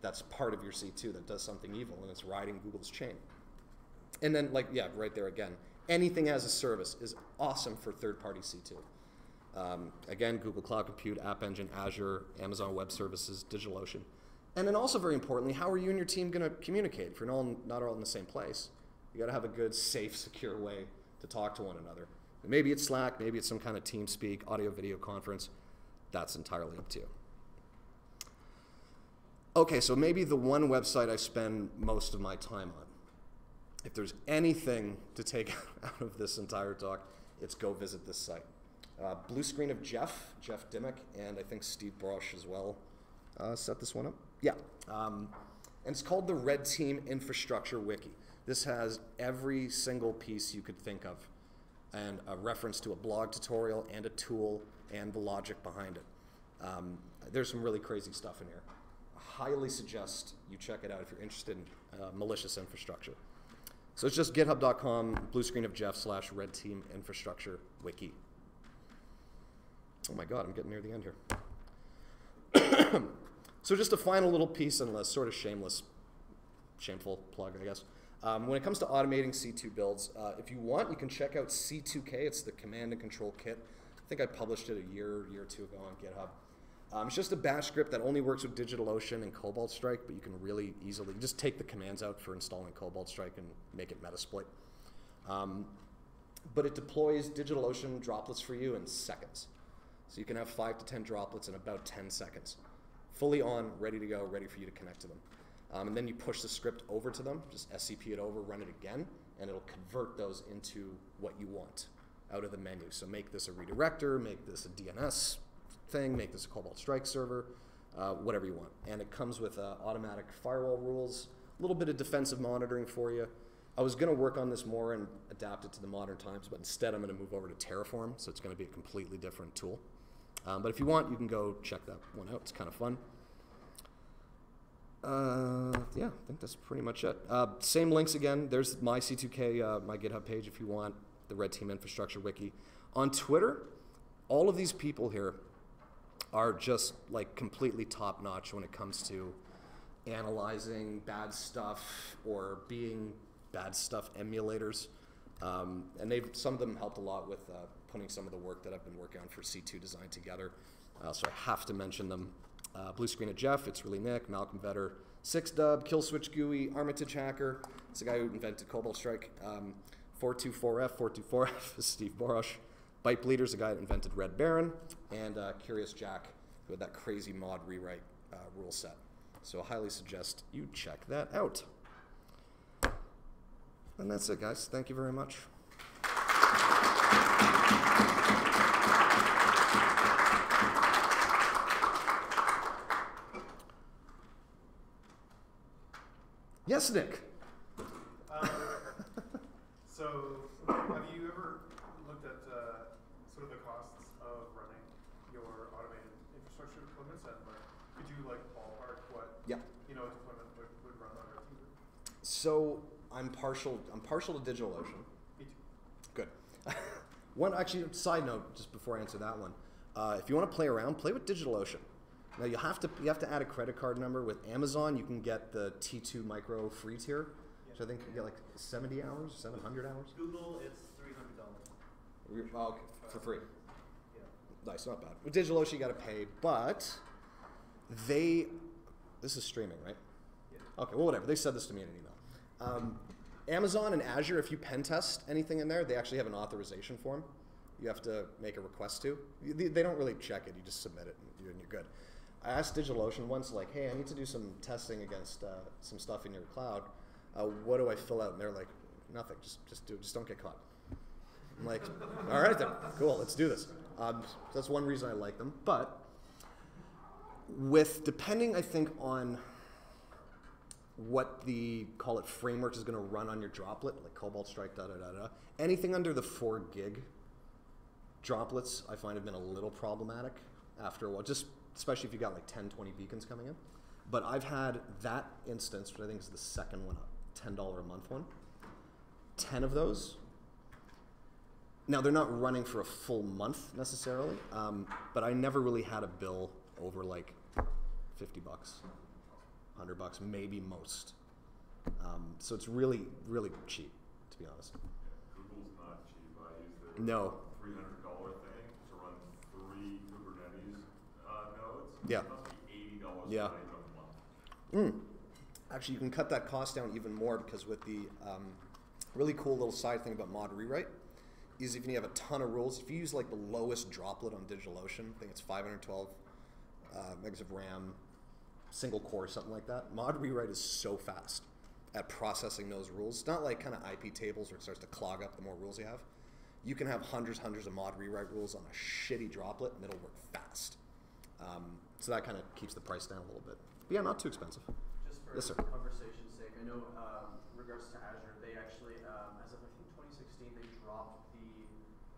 that's part of your C2 that does something evil, and it's riding Google's chain. And then, like, yeah, right there again, anything as a service is awesome for third-party C2. Again, Google Cloud Compute, App Engine, Azure, Amazon Web Services, DigitalOcean. And then also, very importantly, how are you and your team going to communicate if you're not all in the same place? You got to have a good, safe, secure way to talk to one another. And maybe it's Slack, maybe it's some kind of TeamSpeak, audio-video conference. That's entirely up to you. Okay, so maybe the one website I spend most of my time on. If there's anything to take out of this entire talk, it's go visit this site. Blue screen of Jeff Dimmock, and I think Steve Brosh as well set this one up. Yeah, and it's called the Red Team Infrastructure Wiki. This has every single piece you could think of, and a reference to a blog tutorial and a tool and the logic behind it. There's some really crazy stuff in here. I highly suggest you check it out if you're interested in malicious infrastructure. So it's just github.com, blue screen of Jeff / Red Team Infrastructure Wiki. Oh my God, I'm getting near the end here. So just a final little piece and a sort of shameful plug, I guess. When it comes to automating C2 builds, if you want, you can check out C2K. It's the command and control kit. I think I published it a year or two ago on GitHub. It's just a bash script that only works with DigitalOcean and Cobalt Strike, but you can really easily just take the commands out for installing Cobalt Strike and make it Metasploit. But it deploys DigitalOcean droplets for you in seconds. So you can have 5 to 10 droplets in about 10 seconds. Fully on, ready to go, ready for you to connect to them. And then you push the script over to them, just SCP it over, run it again, and it'll convert those into what you want out of the menu. So make this a redirector, make this a DNS thing, make this a Cobalt Strike server, whatever you want. And it comes with automatic firewall rules, a little bit of defensive monitoring for you. I was going to work on this more and adapt it to the modern times, but instead I'm going to move over to Terraform, so it's going to be a completely different tool. But if you want, you can go check that one out. It's kind of fun. Yeah, I think that's pretty much it. Same links again. There's my C2K, my GitHub page if you want, the Red Team Infrastructure Wiki. On Twitter, all of these people here are just like completely top-notch when it comes to analyzing bad stuff or being bad stuff emulators. And some of them helped a lot with putting some of the work that I've been working on for C2 design together. So I have to mention them. Blue screen of Jeff, it's really Nick, Malcolm Vetter, 6dub, Killswitch GUI, Armitage Hacker, it's the guy who invented Cobalt Strike, 424F is Steve Borosh, Byte Bleeder's the guy that invented Red Baron, and Curious Jack, who had that crazy mod rewrite rule set. So I highly suggest you check that out. And that's it, guys. Thank you very much. Yes, Nick. So, have you ever looked at sort of the costs of running your automated infrastructure deployments, and could you ballpark what a deployment would run on our team? So I'm partial to DigitalOcean. Me too. Good. Actually, side note, just before I answer that one, if you want to play around, play with DigitalOcean. Now you have to add a credit card number. With Amazon, you can get the T2 Micro free tier, which I think you get like 70 hours, 700 hours. Google, it's $300. Oh, okay, for free. Yeah. Nice, not bad. With DigitalOcean, you got to pay, but this is streaming, right? Yeah. Okay, well, whatever. They said this to me in an email. Amazon and Azure, if you pen test anything in there, they actually have an authorization form. You have to make a request to. They don't really check it. You just submit it, and you're good. I asked DigitalOcean once, like, hey, I need to do some testing against some stuff in your cloud. What do I fill out? And they're like, nothing. Just do it. Just don't get caught. I'm like, all right then, cool. Let's do this. That's one reason I like them. But depending, I think, on what the framework is going to run on your droplet, like Cobalt Strike, anything under the 4 gig droplets, I find have been a little problematic after a while, just especially if you got like 10, 20 beacons coming in. But I've had that instance, which I think is the second one, $10 a month one. 10 of those Now, they're not running for a full month necessarily, but I never really had a bill over like $50, $100, maybe most. So it's really, really cheap, to be honest. Google's not cheap. I use their No. $300 thing to run 3 Kubernetes nodes. Yeah. It must be $80 Yeah. a month. Actually, you can cut that cost down even more because with the really cool little side thing about mod rewrite is if you have a ton of rules, if you use like the lowest droplet on DigitalOcean, I think it's 512 megs of RAM, single core, something like that. Mod rewrite is so fast at processing those rules. It's not like kind of IP tables where it starts to clog up the more rules you have. You can have hundreds of mod rewrite rules on a shitty droplet and it'll work fast. So that kind of keeps the price down a little bit. But yeah, not too expensive. Just for Yes, sir. conversation's sake, I know in regards to Azure, they actually, as of I think 2016, they dropped the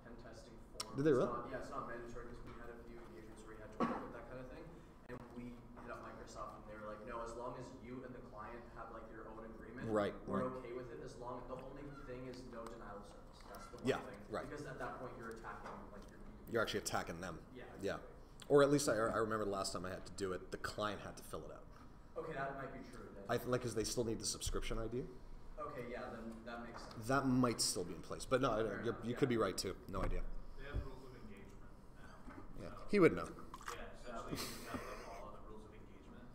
pen testing form. Did they really? Yeah, it's not mandatory because we had a few engagements where you had to work with that kind of thing. And we hit up Microsoft and they were like, no, as long as you and the client have like your own agreement, Right, we're right. okay with it. As long the only thing is no denial of service. That's the one Yeah, thing. right. Because at that point you're attacking like your B2B. You're actually attacking them. Yeah. Yeah. Or at least I remember the last time I had to do it, the client had to fill it out. Okay, that might be true then. Like, because they still need the subscription ID. Okay, yeah, then that makes sense. That might still be in place, but no, you could be right too. No idea. They have rules of engagement now. Yeah, So, he would know. yeah, essentially you have to follow the rules of engagement.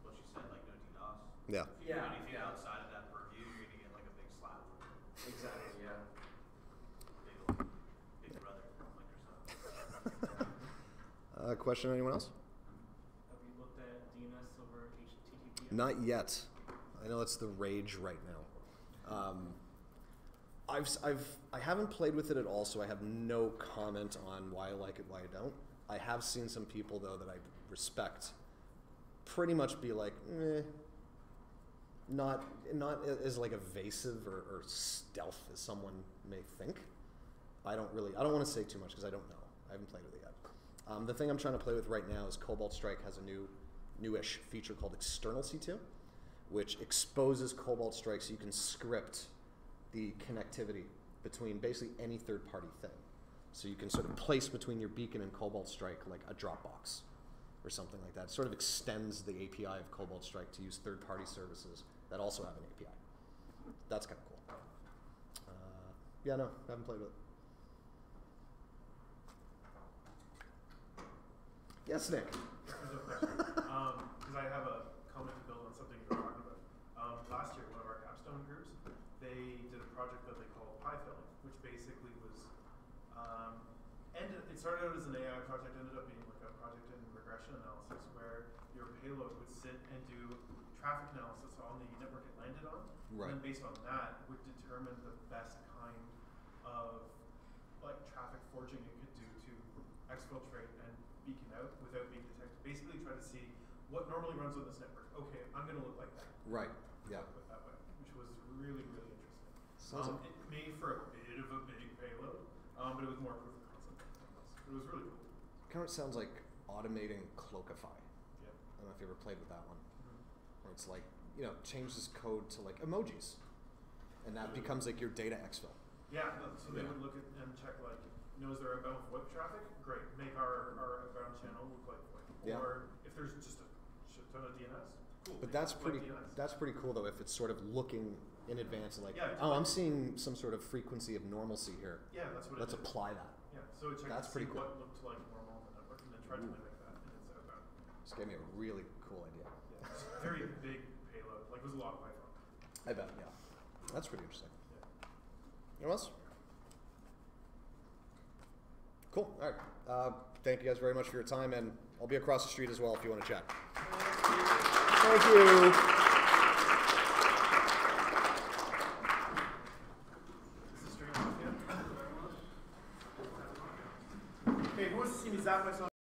What you said, like no DDoS. Yeah. If you do anything outside of that purview, you're gonna get like a big slap. Exactly, yeah. Big brother from Microsoft. Question, anyone else? Have you looked at DNS over HTTPS? Not yet. I know it's the rage right now. I haven't played with it at all, so I have no comment on why I like it, why I don't. I have seen some people though that I respect pretty much be like, not as like evasive or stealth as someone may think. I don't want to say too much because I don't know. I haven't played with it yet. The thing I'm trying to play with right now is Cobalt Strike has a newish feature called External C2, which exposes Cobalt Strike so you can script the connectivity between basically any third-party thing. So you can sort of place between your beacon and Cobalt Strike like a Dropbox or something like that. It sort of extends the API of Cobalt Strike to use third-party services that also have an API. That's kind of cool. Yeah, no, I haven't played with it. Yes, Nick. There's a question. Because I have a comment to build on something you were talking about. Last year, one of our capstone groups, they did a project that they called pie filling, which basically was, it started out as an AI project, ended up being like a project in regression analysis where your payload would sit and do traffic analysis on the network it landed on. Right. And then based on that, would determine the best kind of like traffic forging it could do to exfiltrate and beacon out without being detected. Basically try to see what normally runs on this network. Okay, I'm going to look like that. Right, yeah. With that way, which was really, really interesting. Sounds It made for a bit of a big payload, but it was more proof of concept. It was really cool. Kind of sounds like automating Cloakify. Yeah. I don't know if you ever played with that one. Where it's like, changes code to like emojis. And that becomes like your data exfil. Yeah, so they would look at and check like, is there outbound VoIP traffic? Great, make our outbound channel look like VoIP. Yeah. Or if there's just a shit ton of DNS, cool. But make that's it look pretty. like DNS. That's pretty cool though. If it's sort of looking in advance and like, Yeah, oh, I'm seeing some sort of frequency of normalcy here. Yeah, that's what Let's it did. apply that. Yeah, so it checked That's to pretty see cool. what looked like normal on the network and then tried to mimic that in its outbound. Just gave me a really cool idea. Yeah, it's a very big payload. Like, it was a lot of Python. I bet. Yeah. That's pretty interesting. Yeah. Anyone else? Cool. All right. Thank you guys very much for your time, and I'll be across the street as well if you want to chat. Thank you.